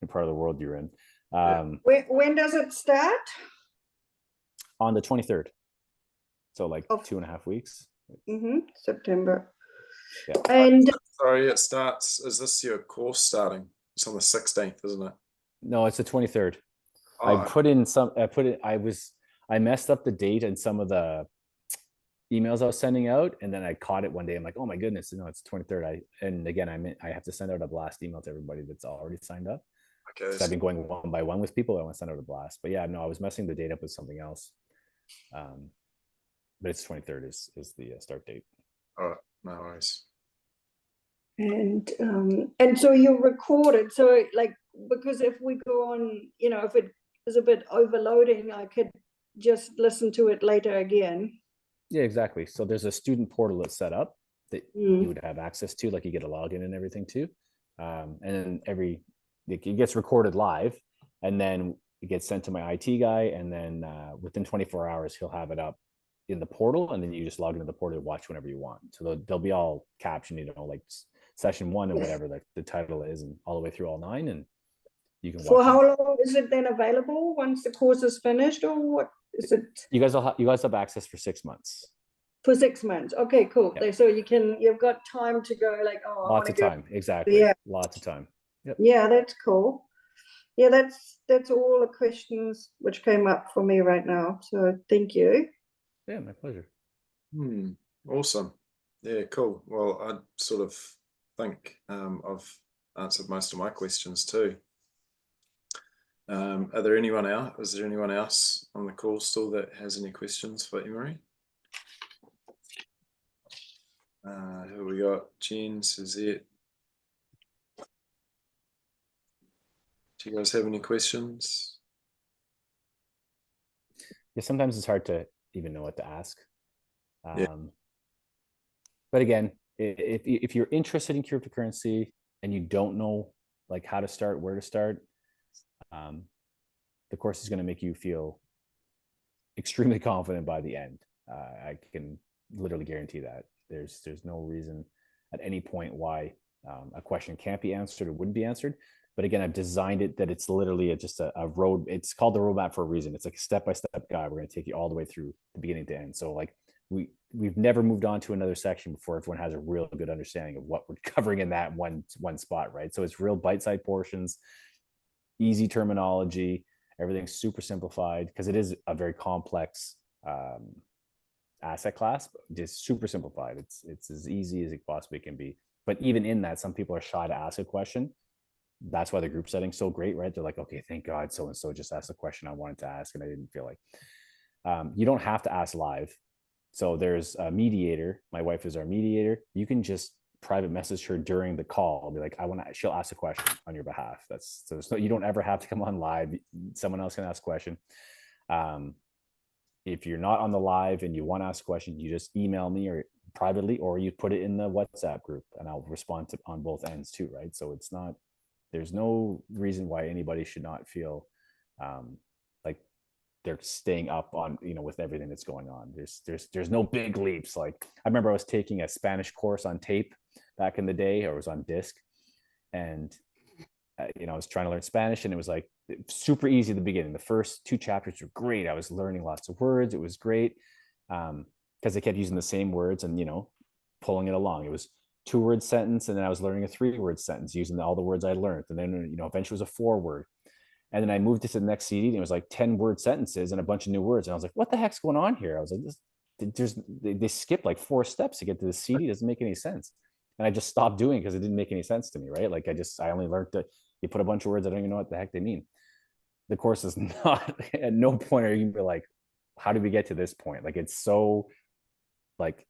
Speaker 2: part of the world you're in.
Speaker 3: When does it start?
Speaker 2: On the 23rd. So like
Speaker 3: Of-
Speaker 2: 2.5 weeks.
Speaker 3: September.
Speaker 2: Yeah.
Speaker 3: And
Speaker 1: Sorry, it starts. Is this your course starting? It's on the 16th, isn't it?
Speaker 2: No, it's the 23rd.
Speaker 1: Oh,
Speaker 2: I messed up the date and some of the emails I was sending out, and then I caught it one day. I'm like, oh my goodness, no, it's 23rd. I have to send out a blast email to everybody that's already signed up.
Speaker 1: okay.
Speaker 2: So I've been going one by one with people. I want to send out a blast, but yeah, no, I was messing the date up with something else. But it's 23rd is the start date.
Speaker 1: All right, no worries.
Speaker 3: and so you recorded, so like, because if we go on, if it is a bit overloading, I could just listen to it later again.
Speaker 2: Yeah, exactly. So there's a student portal that's set up that you would have access to, like you get a login and everything too. And then it gets recorded live, and then it gets sent to my IT guy, and then within 24 hours he'll have it up in the portal, and then you just log into the portal to watch whenever you want. So they'll be all captioned, like session 1 and whatever the title is, and all the way through all 9, and you can watch.
Speaker 3: For how long is it then available once the course is finished, or what is it?
Speaker 2: You guys have access for 6 months.
Speaker 3: For 6 months. Okay, cool.
Speaker 2: Yep.
Speaker 3: So you've got time to go, like,
Speaker 2: lots of time. Exactly.
Speaker 3: Yeah.
Speaker 2: Lots of time. Yep.
Speaker 3: Yeah, that's cool. Yeah, that's all the questions which came up for me right now. So thank you.
Speaker 2: Yeah, my pleasure.
Speaker 1: Awesome. Yeah, cool. Well, I sort of think I've answered most of my questions too. Is there anyone else on the call still that has any questions for Emery? Who we got? Jen, Suzette. Do you guys have any questions?
Speaker 2: Yeah, sometimes it's hard to even know what to ask.
Speaker 1: Yeah.
Speaker 2: But again, if you're interested in cryptocurrency and you don't know like how to start, where to start, the course is going to make you feel extremely confident by the end. I can literally guarantee that. There's no reason at any point why a question can't be answered or wouldn't be answered. But again, I've designed it that it's literally just a road. It's called the roadmap for a reason. It's like a step-by-step guide. We're going to take you all the way through the beginning to end. So like we've never moved on to another section before everyone has a real good understanding of what we're covering in that one spot, right? So it's real bite-sized portions, easy terminology, everything's super simplified because it is a very complex asset class, but just super simplified. It's as easy as it possibly can be. But even in that, some people are shy to ask a question. That's why the group setting's so great, right? They're like, okay, thank God so-and-so just asked the question I wanted to ask and I didn't feel like. You don't have to ask live. So there's a mediator. My wife is our mediator. You can just private message her during the call. Be like, she'll ask a question on your behalf. You don't ever have to come on live. Someone else can ask a question. If you're not on the live and you want to ask a question, you just email me or privately, or you put it in the WhatsApp group and I'll respond to on both ends too, right? So there's no reason why anybody should not feel like they're staying up on, with everything that's going on. There's no big leaps. Like I remember I was taking a Spanish course on tape back in the day, or it was on disc, and I was trying to learn Spanish, and it was like super easy at the beginning. The first 2 chapters were great. I was learning lots of words. It was great, because they kept using the same words and pulling it along. It was 2-word sentence, and then I was learning a 3-word sentence using all the words I learned, and then eventually it was a 4-word. And then I moved it to the next CD, and it was like 10-word sentences and a bunch of new words. And I was like, what the heck's going on here? I was like, they skipped like 4 steps to get to the CD. It doesn't make any sense. And I just stopped doing it because it didn't make any sense to me, right? Like I only learned that you put a bunch of words, I don't even know what the heck they mean. The course is not, at no point are you be like, how did we get to this point? Like it's so like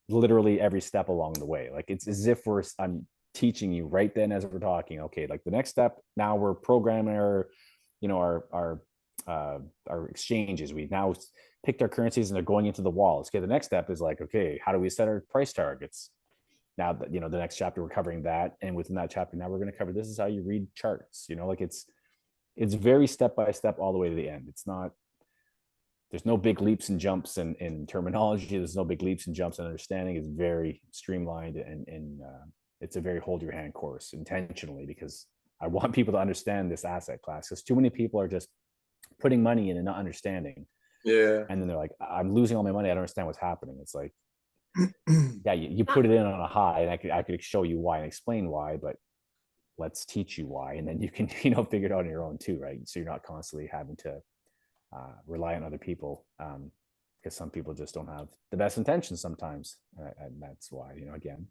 Speaker 2: literally every step along the way. Like it's as if I'm teaching you right then as we're talking. Okay, like the next step, now we're programming our exchanges. We now picked our currencies and they're going into the walls. Okay, the next step is like, okay, how do we set our price targets? Now that the next chapter we're covering that, and within that chapter now we're going to cover this is how you read charts. Like it's very step by step all the way to the end. It's not, there's no big leaps and jumps in terminology. There's no big leaps and jumps in understanding. It's very streamlined, and it's a very hold your hand course intentionally, because I want people to understand this asset class, because too many people are just putting money in and not understanding.
Speaker 1: Yeah.
Speaker 2: And then they're like, I'm losing all my money. I don't understand what's happening. It's like, yeah, you put it in on a high, and I could show you why and explain why, but let's teach you why. And then you can, figure it out on your own too, right? So you're not constantly having to rely on other people, because some people just don't have the best intentions sometimes. And that's why, again,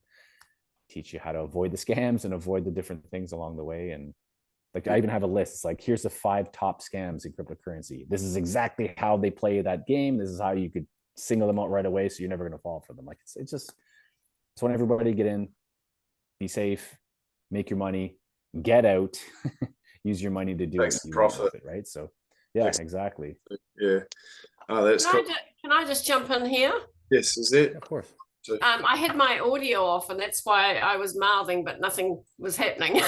Speaker 2: teach you how to avoid the scams and avoid the different things along the way. And like, I even have a list. It's like, here's the 5 top scams in cryptocurrency. This is exactly how they play that game. This is how you could single them out right away, so you're never going to fall for them. Like it's want everybody to get in, be safe, make your money, get out, use your money to do what you want with it, right? So yeah, exactly.
Speaker 1: Yeah. Oh, that's cool.
Speaker 4: Can I just jump in here?
Speaker 1: Yes, is it?
Speaker 2: Yeah, of course.
Speaker 4: I had my audio off, and that's why I was mouthing, but nothing was happening.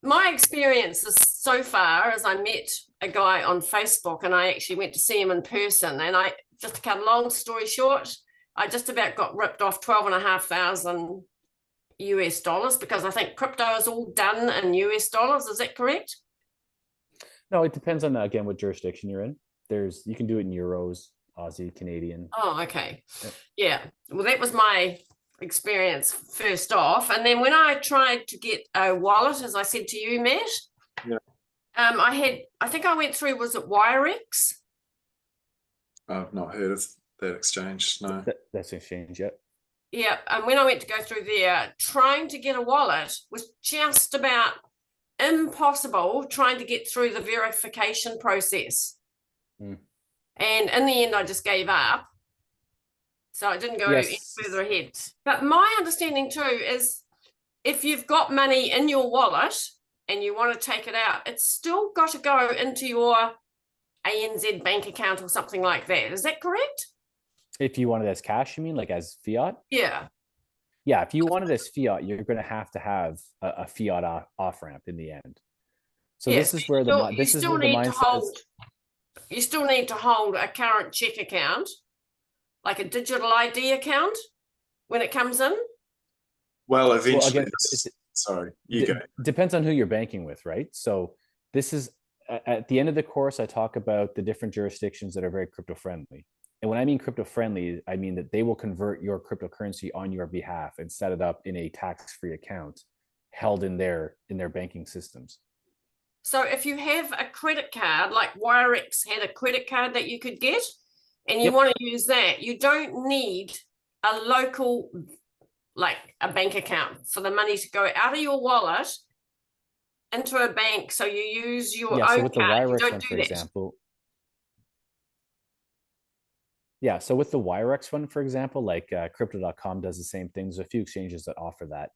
Speaker 4: My experiences so far is I met a guy on Facebook, and I actually went to see him in person. And I, just to cut a long story short, I just about got ripped off $12,500 US, because I think crypto is all done in US dollars. Is that correct?
Speaker 2: No, it depends on, again, what jurisdiction you're in. You can do it in euros, Aussie, Canadian.
Speaker 4: Oh, okay. Yeah. Well, that was my experience first off. And then when I tried to get a wallet, as I said to you, Matt,
Speaker 1: yeah.
Speaker 4: I think I went through, was it Wirex?
Speaker 1: I've not heard of that exchange, no.
Speaker 2: That's exchange, yeah.
Speaker 4: Yeah, and when I went to go through there, trying to get a wallet was just about impossible, trying to get through the verification process. And in the end, I just gave up. So I didn't go any further ahead. But my understanding too is, if you've got money in your wallet and you want to take it out, it's still got to go into your ANZ bank account or something like that. Is that correct?
Speaker 2: If you want it as cash, you mean, like as fiat?
Speaker 4: Yeah.
Speaker 2: Yeah, if you want it as fiat, you're going to have a fiat off ramp in the end. So yes, this is where the mindset is.
Speaker 4: You still need to hold a current check account, like a digital ID account, when it comes in.
Speaker 1: Well, eventually. Well, again, sorry, you go.
Speaker 2: Depends on who you're banking with, right? So this is at the end of the course, I talk about the different jurisdictions that are very crypto friendly. And when I mean crypto friendly, I mean that they will convert your cryptocurrency on your behalf and set it up in a tax-free account held in their banking systems.
Speaker 4: So if you have a credit card, like Wirex had a credit card that you could get, and you want to use that, you don't need a local, like a bank account, for the money to go out of your wallet into a bank. So you use your own
Speaker 2: so with
Speaker 4: card.
Speaker 2: The Wirex
Speaker 4: you don't
Speaker 2: one,
Speaker 4: do
Speaker 2: for
Speaker 4: that.
Speaker 2: example. Yeah, so with the Wirex one, for example, like crypto.com does the same thing. There's a few exchanges that offer that.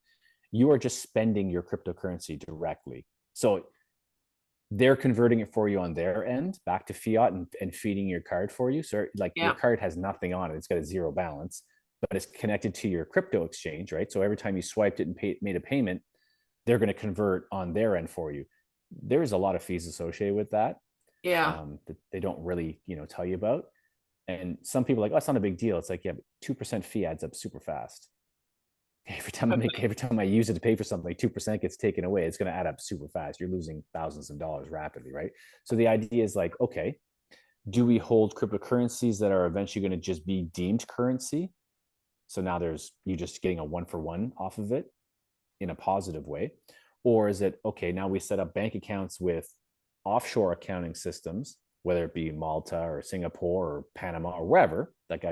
Speaker 2: You are just spending your cryptocurrency directly. So they're converting it for you on their end back to fiat and feeding your card for you. So like your card has nothing on it. It's got a zero balance, but it's connected to your crypto exchange, right? So every time you swiped it and made a payment, they're going to convert on their end for you. there is a lot of fees associated with that.
Speaker 4: Yeah.
Speaker 2: That they don't really, tell you about. And some people are like, oh, it's not a big deal. It's like, yeah, but 2% fee adds up super fast. Every time I use it to pay for something, 2% gets taken away. It's going to add up super fast. You're losing thousands of dollars rapidly, right? So the idea is like, okay, do we hold cryptocurrencies that are eventually going to just be deemed currency? So now you just getting a 1-for-1 off of it in a positive way. Or is it, okay, now we set up bank accounts with offshore accounting systems, whether it be Malta or Singapore or Panama or wherever, like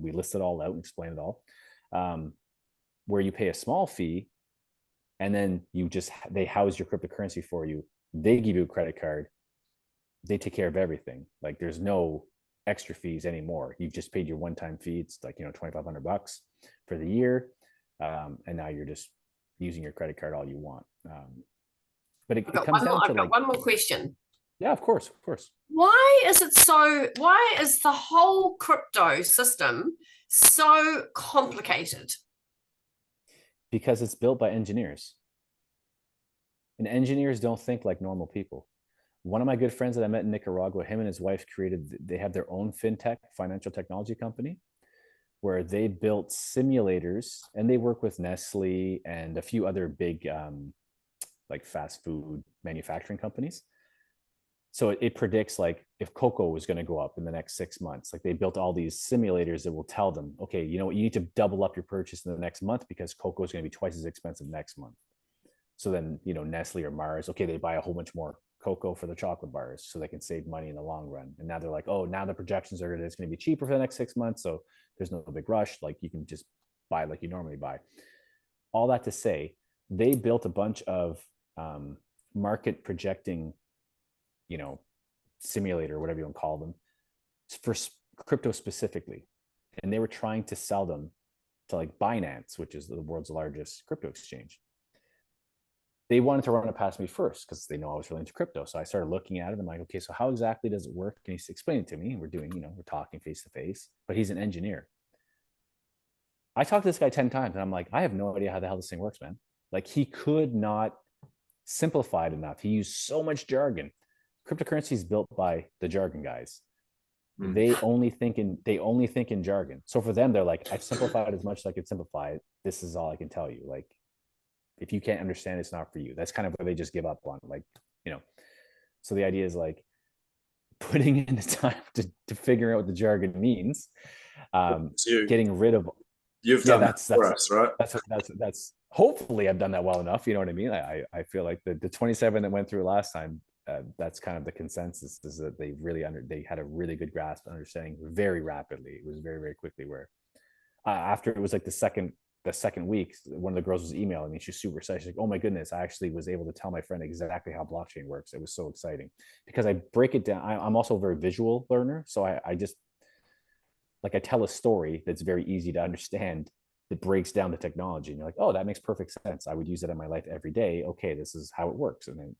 Speaker 2: we list it all out and explain it all, where you pay a small fee and then they house your cryptocurrency for you. They give you a credit card. They take care of everything. Like there's no extra fees anymore. You've just paid your one-time fee. It's like, $2,500 for the year. And now you're just using your credit card all you want. But it comes down to
Speaker 4: I've got one more question.
Speaker 2: Yeah, of course.
Speaker 4: Why is the whole crypto system so complicated?
Speaker 2: Because it's built by engineers. And engineers don't think like normal people. One of my good friends that I met in Nicaragua, him and his wife they have their own fintech, financial technology company, where they built simulators, and they work with Nestle and a few other big like fast food manufacturing companies. So it predicts like if cocoa was going to go up in the next 6 months. Like they built all these simulators that will tell them, okay, you need to double up your purchase in the next month because cocoa is going to be twice as expensive next month. So then, Nestle or Mars, okay, they buy a whole bunch more cocoa for the chocolate bars so they can save money in the long run. And now they're like, oh, now the projections are that it's going to be cheaper for the next 6 months. So there's no big rush. Like you can just buy like you normally buy. All that to say, they built a bunch of market projecting, simulator, whatever you want to call them, for crypto specifically. And they were trying to sell them to like Binance, which is the world's largest crypto exchange. They wanted to run it past me first because they know I was really into crypto. So I started looking at it. I'm like, okay, so how exactly does it work? And he's explaining it to me. We're doing, we're talking face to face, but he's an engineer. I talked to this guy 10 times and I'm like, I have no idea how the hell this thing works, man. Like he could not simplify it enough. He used so much jargon. Cryptocurrency is built by the jargon guys. They only think in jargon. So for them, they're like, I've simplified as much as I could simplify it. This is all I can tell you. Like, if you can't understand, it's not for you. That's kind of where they just give up on, like, so the idea is like putting in the time to figure out what the jargon means, getting rid of.
Speaker 1: You've done that for us, right?
Speaker 2: That's hopefully I've done that well enough. You know what I mean? I feel like the 27 that went through last time, that's kind of the consensus, is that they had a really good grasp and understanding very rapidly. It was very, very quickly, where after it was like the second week, one of the girls was emailing me. She's super excited. She's like, oh my goodness, I actually was able to tell my friend exactly how blockchain works. It was so exciting because I break it down. I'm also a very visual learner. So I just, like, I tell a story that's very easy to understand that breaks down the technology. And you're like, oh, that makes perfect sense. I would use it in my life every day. Okay, this is how it works. And then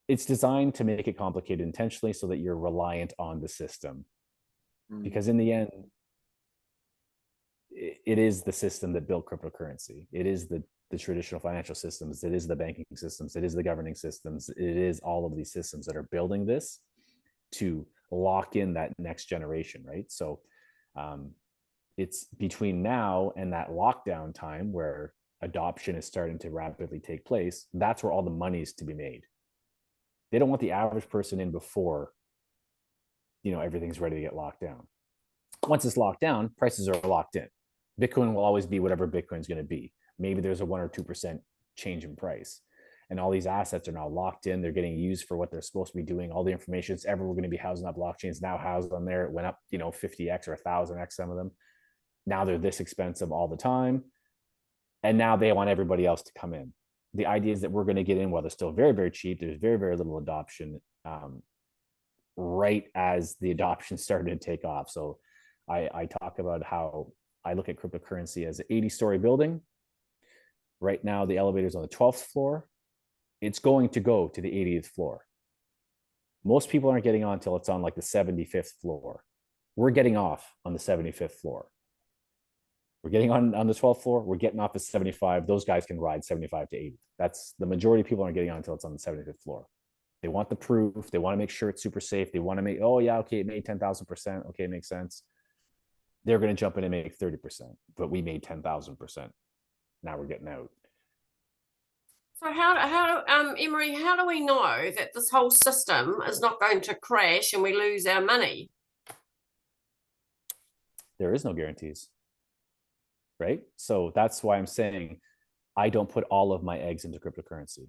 Speaker 2: it's designed to make it complicated intentionally so that you're reliant on the system. Because in the end, it is the system that built cryptocurrency. It is the traditional financial systems. It is the banking systems. It is the governing systems. It is all of these systems that are building this to lock in that next generation, right? So it's between now and that lockdown time where adoption is starting to rapidly take place. That's where all the money is to be made. They don't want the average person in before, everything's ready to get locked down. Once it's locked down, prices are locked in. Bitcoin will always be whatever Bitcoin's going to be. Maybe there's a 1 or 2% change in price. And all these assets are now locked in. They're getting used for what they're supposed to be doing. All the information that's ever going to be housed on that blockchain is now housed on there. It went up, 50x or 1,000x, some of them. Now they're this expensive all the time. And now they want everybody else to come in. The idea is that we're going to get in while they're still very, very cheap. There's very, very little adoption right as the adoption started to take off. So I talk about how I look at cryptocurrency as an 80-story building. Right now, the elevator's on the 12th floor. It's going to go to the 80th floor. Most people aren't getting on until it's on like the 75th floor. We're getting off on the 75th floor. We're getting on the 12th floor. We're getting off at 75. Those guys can ride 75 to 80. That's the majority of people aren't getting on until it's on the 75th floor. They want the proof. They want to make sure it's super safe. They want to make, oh yeah, okay, it made 10,000%. Okay, it makes sense. They're going to jump in and make 30%, but we made 10,000%. Now we're getting out.
Speaker 4: So Emery, how do we know that this whole system is not going to crash and we lose our money?
Speaker 2: There is no guarantees, right? So that's why I'm saying I don't put all of my eggs into cryptocurrency.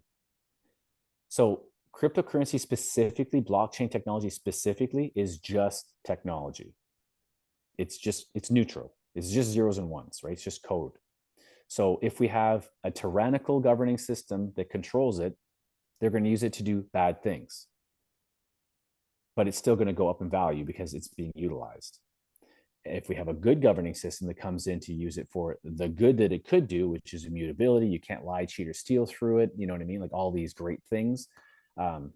Speaker 2: So cryptocurrency specifically, blockchain technology specifically, is just technology. It's neutral. It's just zeros and ones, right? It's just code. So if we have a tyrannical governing system that controls it, they're going to use it to do bad things. But it's still going to go up in value because it's being utilized. If we have a good governing system that comes in to use it for the good that it could do, which is immutability, you can't lie, cheat, or steal through it, you know what I mean? Like all these great things, then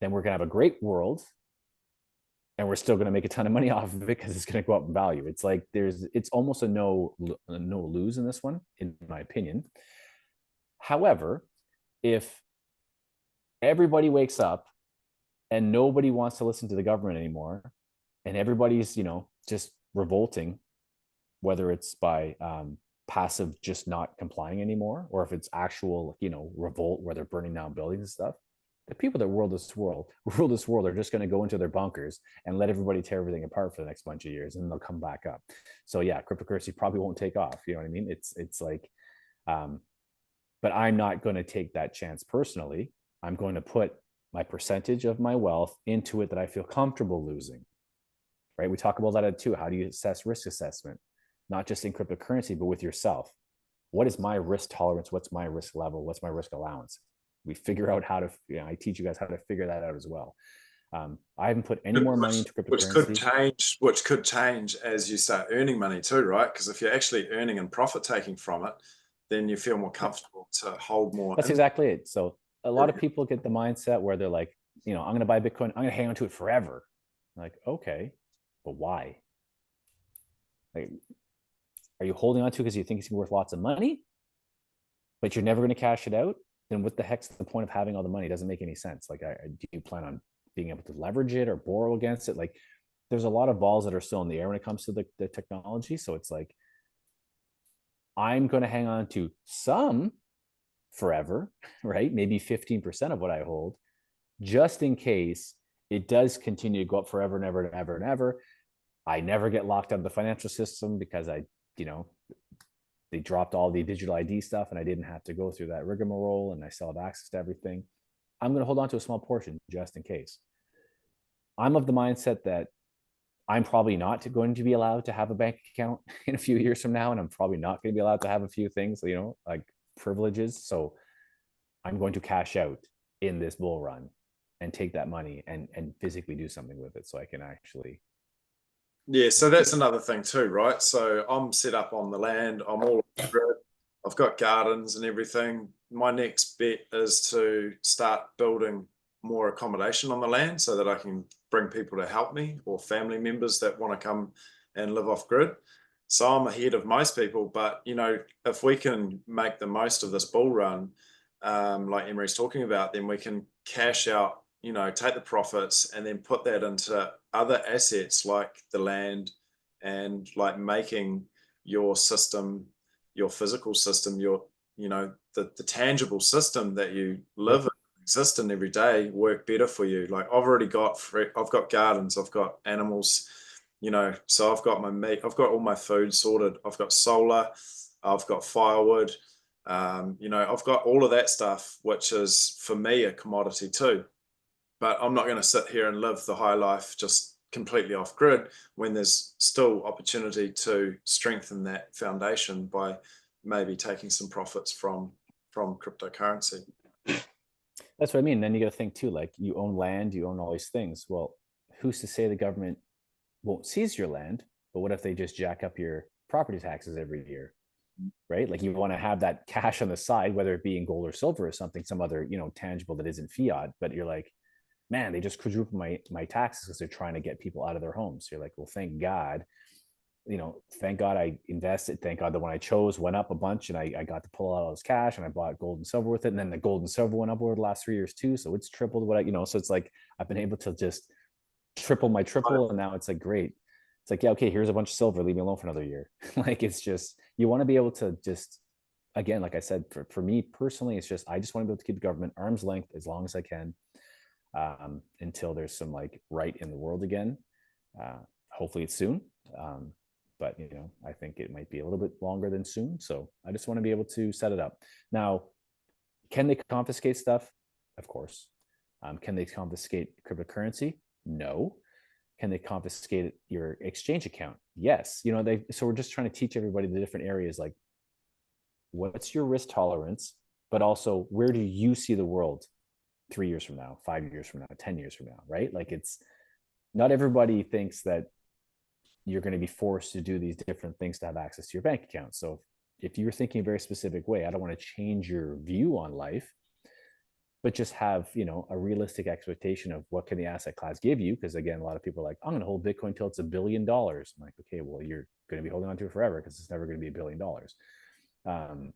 Speaker 2: we're going to have a great world, and we're still going to make a ton of money off of it because it's going to go up in value. It's like it's almost a no lose in this one, in my opinion. However, if everybody wakes up and nobody wants to listen to the government anymore, and everybody's, just revolting, whether it's by passive just not complying anymore, or if it's actual, revolt where they're burning down buildings and stuff, the people that rule this world are just going to go into their bunkers and let everybody tear everything apart for the next bunch of years, and then they'll come back up. So yeah, cryptocurrency probably won't take off. You know what I mean? It's like, but I'm not going to take that chance personally. I'm going to put my percentage of my wealth into it that I feel comfortable losing. Right? We talk about that too. How do you assess risk assessment? Not just in cryptocurrency, but with yourself. What is my risk tolerance? What's my risk level? What's my risk allowance? We figure out how to, I teach you guys how to figure that out as well. I haven't put any more money into cryptocurrency.
Speaker 1: Which could change as you start earning money too, right? Because if you're actually earning and profit taking from it, then you feel more comfortable to hold more.
Speaker 2: That's exactly it. So a lot of people get the mindset where they're like, I'm going to buy Bitcoin. I'm going to hang on to it forever. I'm like, okay, but why? Like, are you holding on to it because you think it's worth lots of money, but you're never going to cash it out? Then what the heck's the point of having all the money? It doesn't make any sense. Like, do you plan on being able to leverage it or borrow against it? Like, there's a lot of balls that are still in the air when it comes to the technology. So it's like, I'm going to hang on to some forever, right? Maybe 15% of what I hold, just in case it does continue to go up forever and ever and ever and ever. I never get locked out of the financial system because they dropped all the digital ID stuff and I didn't have to go through that rigmarole, and I still have access to everything. I'm going to hold on to a small portion just in case. I'm of the mindset that I'm probably not going to be allowed to have a bank account in a few years from now, and I'm probably not going to be allowed to have a few things, like privileges. So I'm going to cash out in this bull run and take that money and physically do something with it so I can actually.
Speaker 1: Yeah, so that's another thing too, right? So I'm set up on the land. I'm all grid. I've got gardens and everything. My next bet is to start building more accommodation on the land so that I can bring people to help me, or family members that want to come and live off grid. So I'm ahead of most people, but if we can make the most of this bull run, like Emery's talking about, then we can cash out, take the profits and then put that into other assets like the land, and like making your system, your physical system, your, the tangible system that you live in, exist in every day, work better for you. Like I've got gardens, I've got animals, so I've got my meat, I've got all my food sorted, I've got solar, I've got firewood, I've got all of that stuff, which is for me a commodity too. But I'm not going to sit here and live the high life just completely off grid when there's still opportunity to strengthen that foundation by maybe taking some profits from cryptocurrency.
Speaker 2: That's what I mean. Then you got to think too, like you own land, you own all these things. Well, who's to say the government won't seize your land? But what if they just jack up your property taxes every year? Right? Like you want to have that cash on the side, whether it be in gold or silver or something, some other, tangible that isn't fiat, but you're like, man, they just quadruple my taxes because they're trying to get people out of their homes. So you're like, well, thank God thank God I invested. Thank God the one I chose went up a bunch, and I got to pull out all this cash, and I bought gold and silver with it. And then the gold and silver went up over the last 3 years too. So it's tripled so it's like I've been able to just triple my triple. And now it's like, great. It's like, yeah, okay, here's a bunch of silver. Leave me alone for another year. Like, it's just, you want to be able to just, again, like I said, for me personally, it's just, I just want to be able to keep the government arm's length as long as I can, until there's some like right in the world again. Hopefully it's soon. But I think it might be a little bit longer than soon. So I just want to be able to set it up. Now, can they confiscate stuff? Of course. Can they confiscate cryptocurrency? No. Can they confiscate your exchange account? Yes. So we're just trying to teach everybody the different areas, like what's your risk tolerance, but also where do you see the world 3 years from now, 5 years from now, 10 years from now, right? Like, it's not everybody thinks that you're going to be forced to do these different things to have access to your bank account. So if you're thinking a very specific way, I don't want to change your view on life, but just have, a realistic expectation of what can the asset class give you. Because again, a lot of people are like, I'm going to hold Bitcoin till it's $1 billion. I'm like, okay, well, you're going to be holding on to it forever because it's never going to be $1 billion.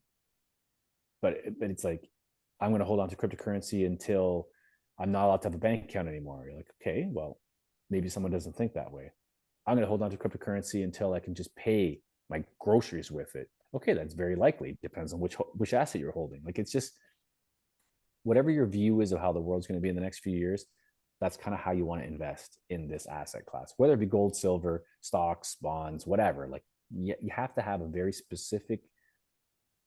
Speaker 2: But it's like, I'm going to hold on to cryptocurrency until I'm not allowed to have a bank account anymore. You're like, okay, well, maybe someone doesn't think that way. I'm going to hold on to cryptocurrency until I can just pay my groceries with it. Okay, that's very likely. Depends on which asset you're holding. Like, it's just whatever your view is of how the world's going to be in the next few years, that's kind of how you want to invest in this asset class, whether it be gold, silver, stocks, bonds, whatever. Like, you have to have a very specific,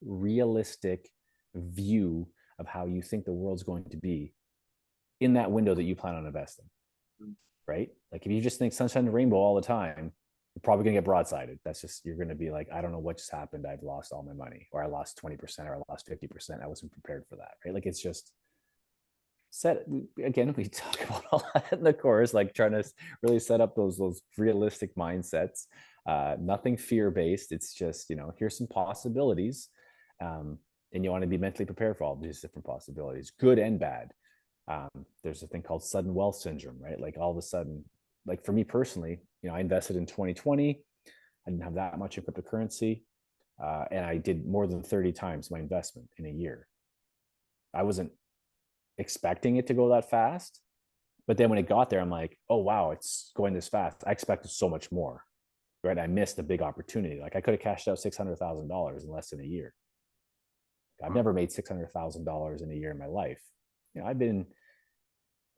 Speaker 2: realistic view of how you think the world's going to be in that window that you plan on investing. Right? Like, if you just think sunshine and rainbow all the time, you're probably going to get broadsided. That's just, you're going to be like, I don't know what just happened. I've lost all my money, or I lost 20%, or I lost 50%. I wasn't prepared for that. Right? Like, it's just again, we talk about all that in the course, like trying to really set up those realistic mindsets, nothing fear-based. It's just, here's some possibilities. And you want to be mentally prepared for all these different possibilities, good and bad. There's a thing called sudden wealth syndrome, right? Like, all of a sudden, like for me personally, I invested in 2020. I didn't have that much in cryptocurrency. And I did more than 30 times my investment in a year. I wasn't expecting it to go that fast. But then when it got there, I'm like, oh, wow, it's going this fast. I expected so much more, right? I missed a big opportunity. Like, I could have cashed out $600,000 in less than a year. I've never made $600,000 in a year in my life. I've been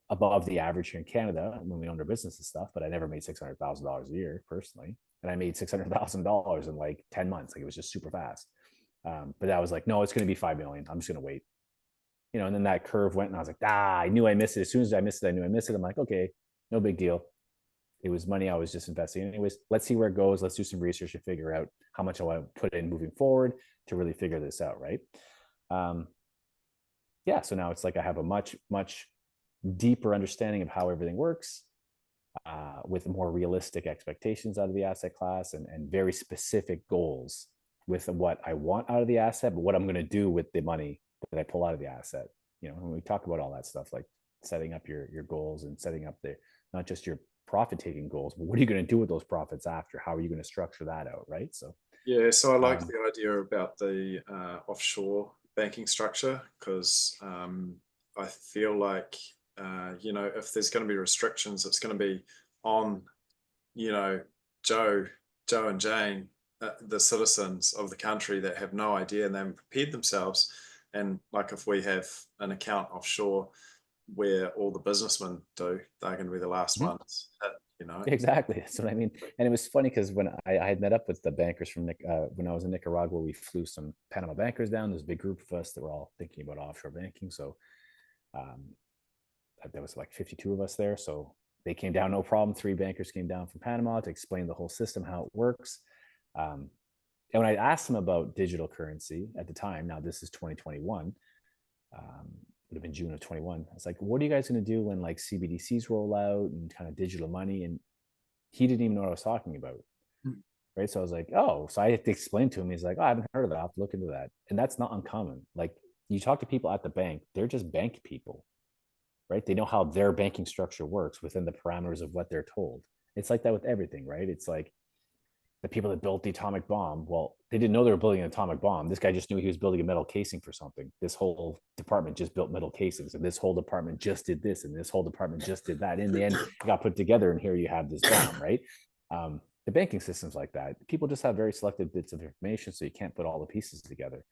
Speaker 2: above the average here in Canada when we owned our business and stuff, but I never made $600,000 a year personally. And I made $600,000 in like 10 months. Like, it was just super fast. But I was like, no, it's going to be 5 million. I'm just going to wait. And then that curve went, and I was like, I knew I missed it. As soon as I missed it, I knew I missed it. I'm like, okay, no big deal. It was money I was just investing in. Anyways, let's see where it goes. Let's do some research and figure out how much I want to put in moving forward to really figure this out. Right. Yeah. So now it's like I have a much, much deeper understanding of how everything works, with more realistic expectations out of the asset class, and very specific goals with what I want out of the asset, but what I'm going to do with the money that I pull out of the asset. When we talk about all that stuff, like setting up your goals and setting up not just your profit taking goals, but what are you going to do with those profits after? How are you going to structure that out? Right. So
Speaker 1: yeah, so I like the idea about the offshore banking structure, because I feel like if there's going to be restrictions, it's going to be on Joe and Jane, the citizens of the country that have no idea and they haven't prepared themselves. And like, if we have an account offshore where all the businessmen do, they're going to be the last ones.
Speaker 2: Exactly, that's what I mean. And it was funny because when I had met up with the bankers from when I was in Nicaragua, we flew some Panama bankers down. There's a big group of us that were all thinking about offshore banking. So there was like 52 of us there. So they came down, no problem. 3 bankers came down from Panama to explain the whole system, how it works. And when I asked them about digital currency at the time, now this is 2021, would have been June of 21. I was like, what are you guys going to do when like CBDCs roll out and kind of digital money? And he didn't even know what I was talking about. Right. So I was like, oh, so I had to explain to him. He's like, oh, I haven't heard of that. I'll have to look into that. And that's not uncommon. Like, you talk to people at the bank, they're just bank people, right? They know how their banking structure works within the parameters of what they're told. It's like that with everything, right? It's like the people that built the atomic bomb, well, they didn't know they were building an atomic bomb. This guy just knew he was building a metal casing for something. This whole department just built metal casings, and this whole department just did this, and this whole department just did that. In the end, it got put together, and here you have this bomb, right? The banking system's like that. People just have very selected bits of information, so you can't put all the pieces together.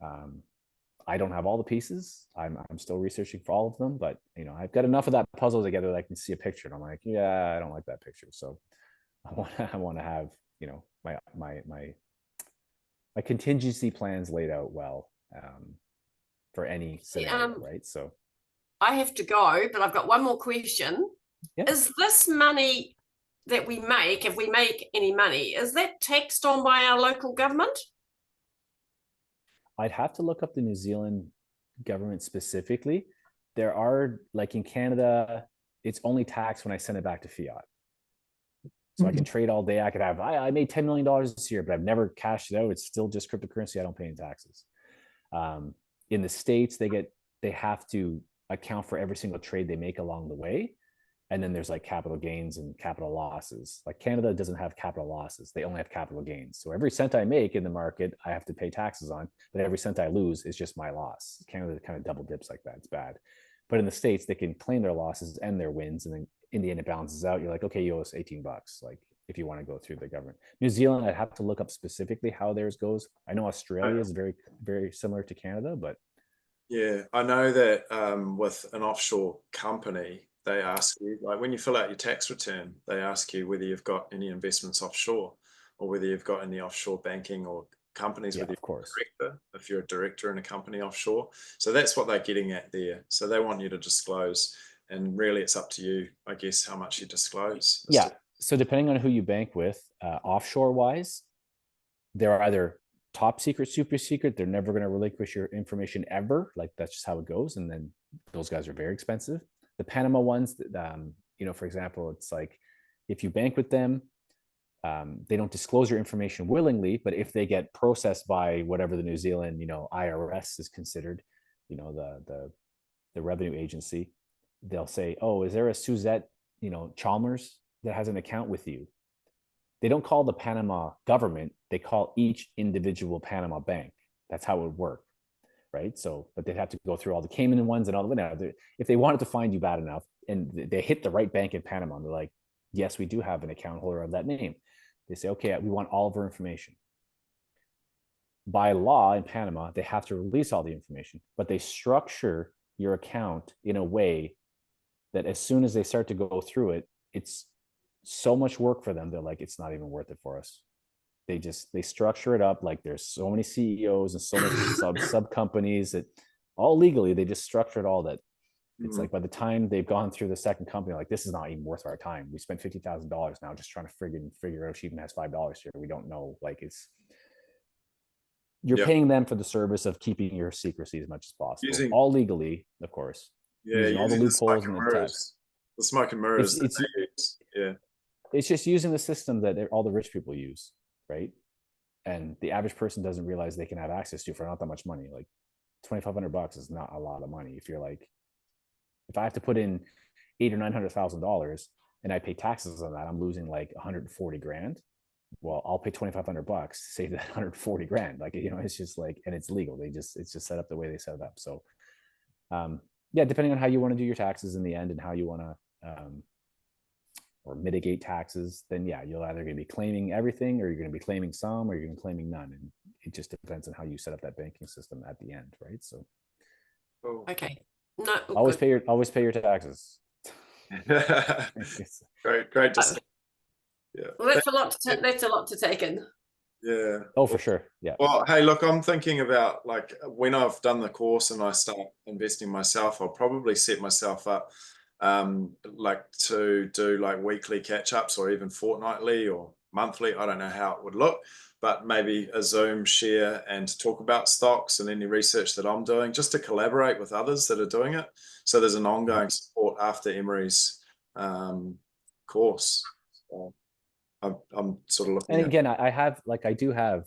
Speaker 2: I don't have all the pieces. I'm still researching for all of them, but you know, I've got enough of that puzzle together that I can see a picture, and I'm like, yeah, I don't like that picture. So I want to have, you know, my contingency plans laid out well, for any scenario, right? So
Speaker 4: I have to go, but I've got one more question.
Speaker 2: Yeah.
Speaker 4: Is this money that we make, if we make any money, is that taxed on by our local government?
Speaker 2: I'd have to look up the New Zealand government specifically. There are, like in Canada, it's only taxed when I send it back to fiat. So I can trade all day. I could have, I made $10 million this year, but I've never cashed it out. It's still just cryptocurrency. I don't pay any taxes. In the States, they have to account for every single trade they make along the way. And then there's like capital gains and capital losses. Like Canada doesn't have capital losses. They only have capital gains. So every cent I make in the market, I have to pay taxes on, but every cent I lose is just my loss. Canada kind of double dips like that. It's bad. But in the States, they can claim their losses and their wins. And then in the end, it balances out. You're like, okay, you owe us $18. Like if you want to go through the government. New Zealand, I'd have to look up specifically how theirs goes. I know Australia is very, very similar to Canada, but.
Speaker 1: Yeah, I know that with an offshore company, they ask you, like when you fill out your tax return, they ask you whether you've got any investments offshore or whether you've got any offshore banking or companies with your director, if you're a director in a company offshore. So that's what they're getting at there. So they want you to disclose, and really it's up to you, I guess, how much you disclose.
Speaker 2: Yeah. So depending on who you bank with, offshore wise, they're either top secret, super secret. They're never going to relinquish your information ever. Like that's just how it goes. And then those guys are very expensive. The Panama ones, you know, for example, it's like if you bank with them, they don't disclose your information willingly, but if they get processed by whatever the New Zealand, you know, IRS is considered, you know, the revenue agency, they'll say, oh, is there a Suzette, you know, Chalmers that has an account with you? They don't call the Panama government, they call each individual Panama bank. That's how it would work. Right. So, but they'd have to go through all the Cayman ones and all the way. If they wanted to find you bad enough and they hit the right bank in Panama, and they're like, yes, we do have an account holder of that name. They say, okay, we want all of our information. By law in Panama, they have to release all the information, but they structure your account in a way that as soon as they start to go through it, it's so much work for them. They're like, it's not even worth it for us. They structure it up like there's so many CEOs and so many sub companies that all legally, they just structure it all that it's like by the time they've gone through the second company, like this is not even worth our time. We spent $50,000 now just trying to figure out if she even has $5 here. We don't know. Like you're paying them for the service of keeping your secrecy as much as possible, all legally, of course.
Speaker 1: Yeah,
Speaker 2: all the loopholes and
Speaker 1: the smoke and mirrors.
Speaker 2: It's just using the system that all the rich people use. Right. And the average person doesn't realize they can have access to for not that much money. Like $2,500 is not a lot of money. If you're like, if I have to put in $800,000 or $900,000 and I pay taxes on that, I'm losing like 140 grand. Well, I'll pay $2,500 to save that 140 grand. Like, you know, it's just like, and it's legal. It's just set up the way they set it up. So, yeah, depending on how you want to do your taxes in the end and how you want to, or mitigate taxes, then yeah, you're either going to be claiming everything or you're going to be claiming some or you're going to be claiming none. And it just depends on how you set up that banking system at the end, right? So
Speaker 4: okay. No,
Speaker 2: always pay your taxes.
Speaker 1: Great to see. Yeah.
Speaker 4: Well, that's a lot to take in.
Speaker 1: Yeah.
Speaker 2: Oh, for sure. Yeah.
Speaker 1: Well, hey, look, I'm thinking about like when I've done the course and I start investing myself, I'll probably set myself up like to do like weekly catch-ups or even fortnightly or monthly. I don't know how it would look, but maybe a Zoom share and talk about stocks and any research that I'm doing, just to collaborate with others that are doing it. So there's an ongoing support after Emery's course. So I'm sort of looking.
Speaker 2: And again, I do have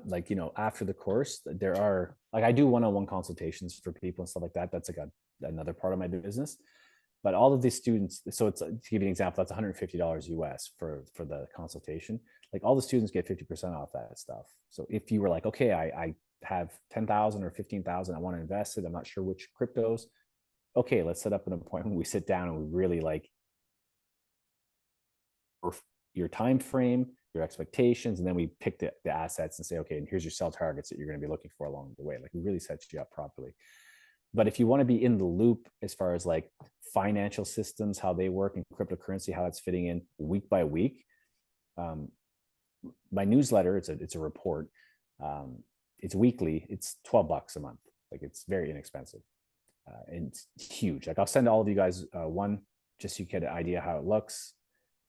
Speaker 2: like, you know, after the course, there are like, I do one-on-one consultations for people and stuff like that. That's like another part of my business. But all of these students, so it's, to give you an example, that's $150 US for the consultation. like all the students get 50% off that stuff. So if you were like, okay, I have 10,000 or 15,000, I want to invest it, I'm not sure which cryptos. Okay, let's set up an appointment. We sit down and we really like your time frame, your expectations, and then we pick the assets and say, okay, and here's your sell targets that you're going to be looking for along the way. Like, we really set you up properly. But if you want to be in the loop as far as like financial systems, how they work, and cryptocurrency, how it's fitting in week by week, my newsletter, it's a report. It's weekly. It's $12 a month. Like, it's very inexpensive, and it's huge. Like, I'll send all of you guys one, just so you get an idea how it looks.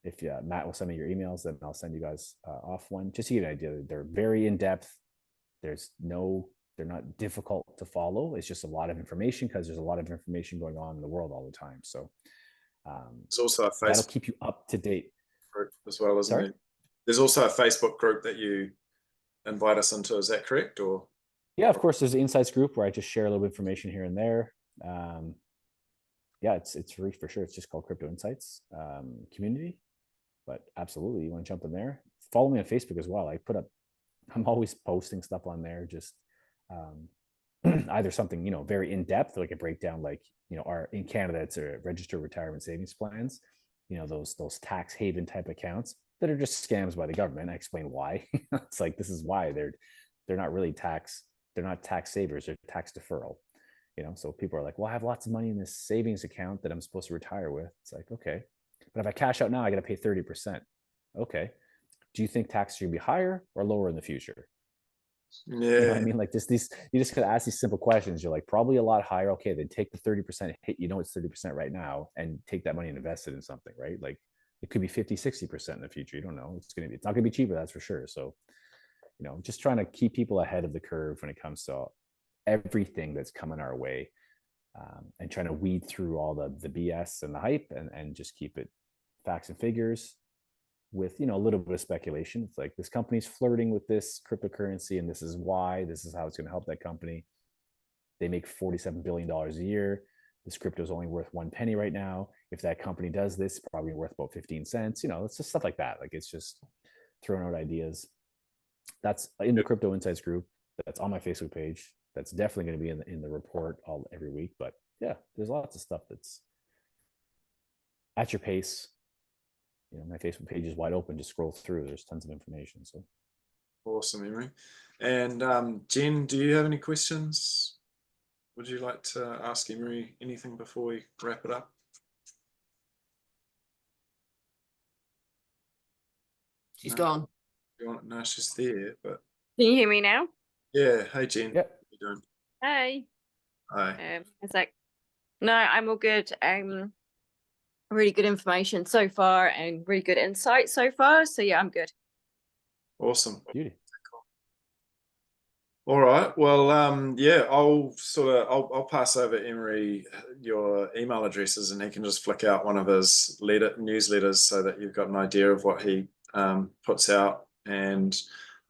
Speaker 2: If Matt will send me your emails, then I'll send you guys off one, just to get an idea. They're very in depth. They're not difficult to follow. It's just a lot of information, because there's a lot of information going on in the world all the time. So
Speaker 1: there's also a
Speaker 2: that'll
Speaker 1: Facebook
Speaker 2: keep you up to date
Speaker 1: group as well, isn't there? There's also a Facebook group that you invite us into. Is that correct? Or
Speaker 2: yeah, of course, there's the insights group where I just share a little information here and there. Yeah, it's free for sure. It's just called Crypto Insights Community. But absolutely, you want to jump in there. Follow me on Facebook as well. I'm always posting stuff on there, just either something, very in depth, like a breakdown, like, in Canada, it's a registered retirement savings plans, those tax haven type accounts that are just scams by the government. I explain why. It's like, this is why they're not really they're not tax savers, they're tax deferral. So people are like, well, I have lots of money in this savings account that I'm supposed to retire with. It's like, okay, but if I cash out now, I got to pay 30%. Okay. Do you think taxes are going to be higher or lower in the future?
Speaker 1: yeah,
Speaker 2: You know what I mean? Like, you just gotta ask these simple questions. You're like, probably a lot higher. Okay, then take the 30% hit. It's 30% right now, and take that money and invest it in something, right? Like, it could be 50, 60% in the future. You don't know. It's not gonna be cheaper, that's for sure. So, just trying to keep people ahead of the curve when it comes to everything that's coming our way, and trying to weed through all the BS and the hype, and just keep it facts and figures, with a little bit of speculation. It's like, this company's flirting with this cryptocurrency, and this is why, this is how it's going to help that company. They make $47 billion a year. This crypto is only worth 1 penny right now. If that company does this, it's probably worth about 15 cents. It's just stuff like that. Like, it's just throwing out ideas. That's in the Crypto Insights group. That's on my Facebook page. That's definitely going to be in the report every week. But yeah, there's lots of stuff that's at your pace. My Facebook page is wide open. Just scroll through. There's tons of information. So
Speaker 1: awesome, Emery. And Jen, do you have any questions? Would you like to ask Emery anything before we wrap it up?
Speaker 4: She's gone.
Speaker 1: No, she's there, but
Speaker 5: Can you hear me now?
Speaker 1: yeah. Hey, Jen.
Speaker 2: yep.
Speaker 1: How you doing?
Speaker 5: Hey.
Speaker 1: Hi.
Speaker 5: It's like, no, I'm all good. Really good information so far, and really good insight so far. So yeah, I'm good.
Speaker 1: Awesome.
Speaker 2: Beauty.
Speaker 1: All right. Well, yeah, I'll pass over Emery your email addresses, and he can just flick out one of his newsletters so that you've got an idea of what he puts out. And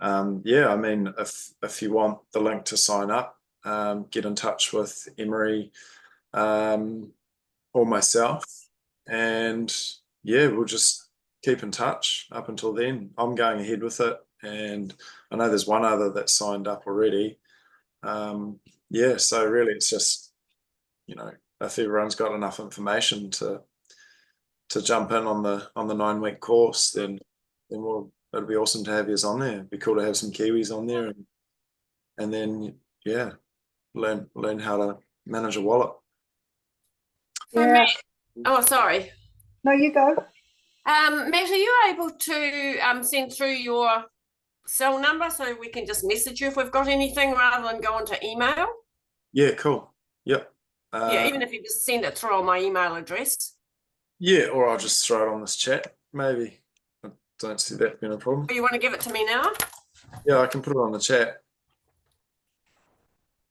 Speaker 1: yeah, I mean, if you want the link to sign up, get in touch with Emery or myself, and yeah, we'll just keep in touch up until then. I'm going ahead with it, and I know there's one other that's signed up already. Yeah, so really it's just, if everyone's got enough information to jump in on the 9-week course, then it'll be awesome to have you on there. It'd be cool to have some Kiwis on there, and then yeah, learn how to manage a wallet.
Speaker 3: Yeah.
Speaker 4: Oh, sorry.
Speaker 3: No, you go.
Speaker 4: Matt, are you able to send through your cell number so we can just message you if we've got anything, rather than go onto email?
Speaker 1: Yeah, cool. Yep.
Speaker 4: Yeah, even if you just send it through on my email address.
Speaker 1: Yeah, or I'll just throw it on this chat, maybe. I don't see that being a problem.
Speaker 4: Or you want to give it to me now?
Speaker 1: Yeah, I can put it on the chat.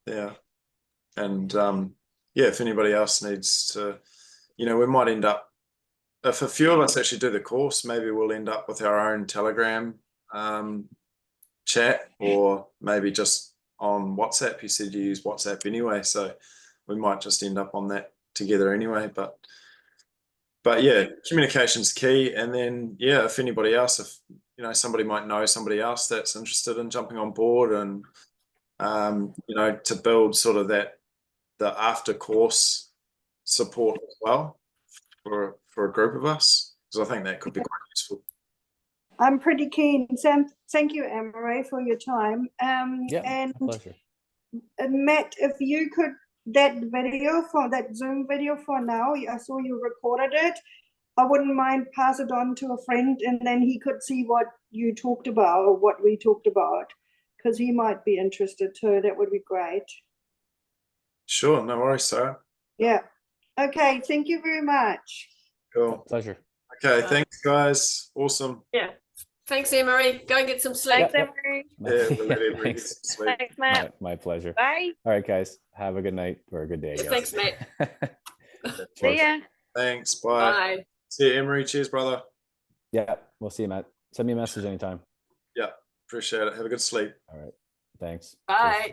Speaker 1: Yeah. And yeah, if anybody else needs to, we might end up, if a few of us actually do the course, maybe we'll end up with our own Telegram chat, or maybe just on WhatsApp. You said you use WhatsApp anyway, so we might just end up on that together anyway. But yeah, communication's key. And then yeah, if anybody else, if you know, somebody might know somebody else that's interested in jumping on board, and you know, to build sort of the after course support as well for a group of us, because I think that could be quite useful.
Speaker 3: I'm pretty keen. Sam, thank you, Emery, for your time.
Speaker 2: Yeah,
Speaker 3: and
Speaker 2: my pleasure.
Speaker 3: Matt, if you could, that video for that Zoom video for now, I saw you recorded it. I wouldn't mind pass it on to a friend, and then he could see what you talked about or what we talked about, because he might be interested too. That would be great.
Speaker 1: Sure, no worries, Sarah.
Speaker 3: Yeah. Okay. Thank you very much.
Speaker 1: Cool.
Speaker 2: Pleasure.
Speaker 1: Okay, thanks, guys. Awesome.
Speaker 4: Yeah. Thanks, Emery. Go and get some sleep.
Speaker 5: Thanks,
Speaker 2: Yep.
Speaker 5: Emery.
Speaker 1: Yeah, we'll let
Speaker 2: Yeah,
Speaker 1: everybody get
Speaker 2: thanks.
Speaker 1: some sleep.
Speaker 5: Thanks, Matt.
Speaker 2: My pleasure.
Speaker 5: Bye.
Speaker 2: All right, guys. Have a good night or a good day. I
Speaker 4: Yeah,
Speaker 2: guess.
Speaker 4: thanks, Matt.
Speaker 5: See ya.
Speaker 1: Thanks. Bye.
Speaker 4: Bye.
Speaker 1: See you, Emery. Cheers, brother.
Speaker 2: Yeah, we'll see you, Matt. Send me a message anytime.
Speaker 1: Yeah, appreciate it. Have a good sleep.
Speaker 2: All right. Thanks. Cheers.
Speaker 4: Bye.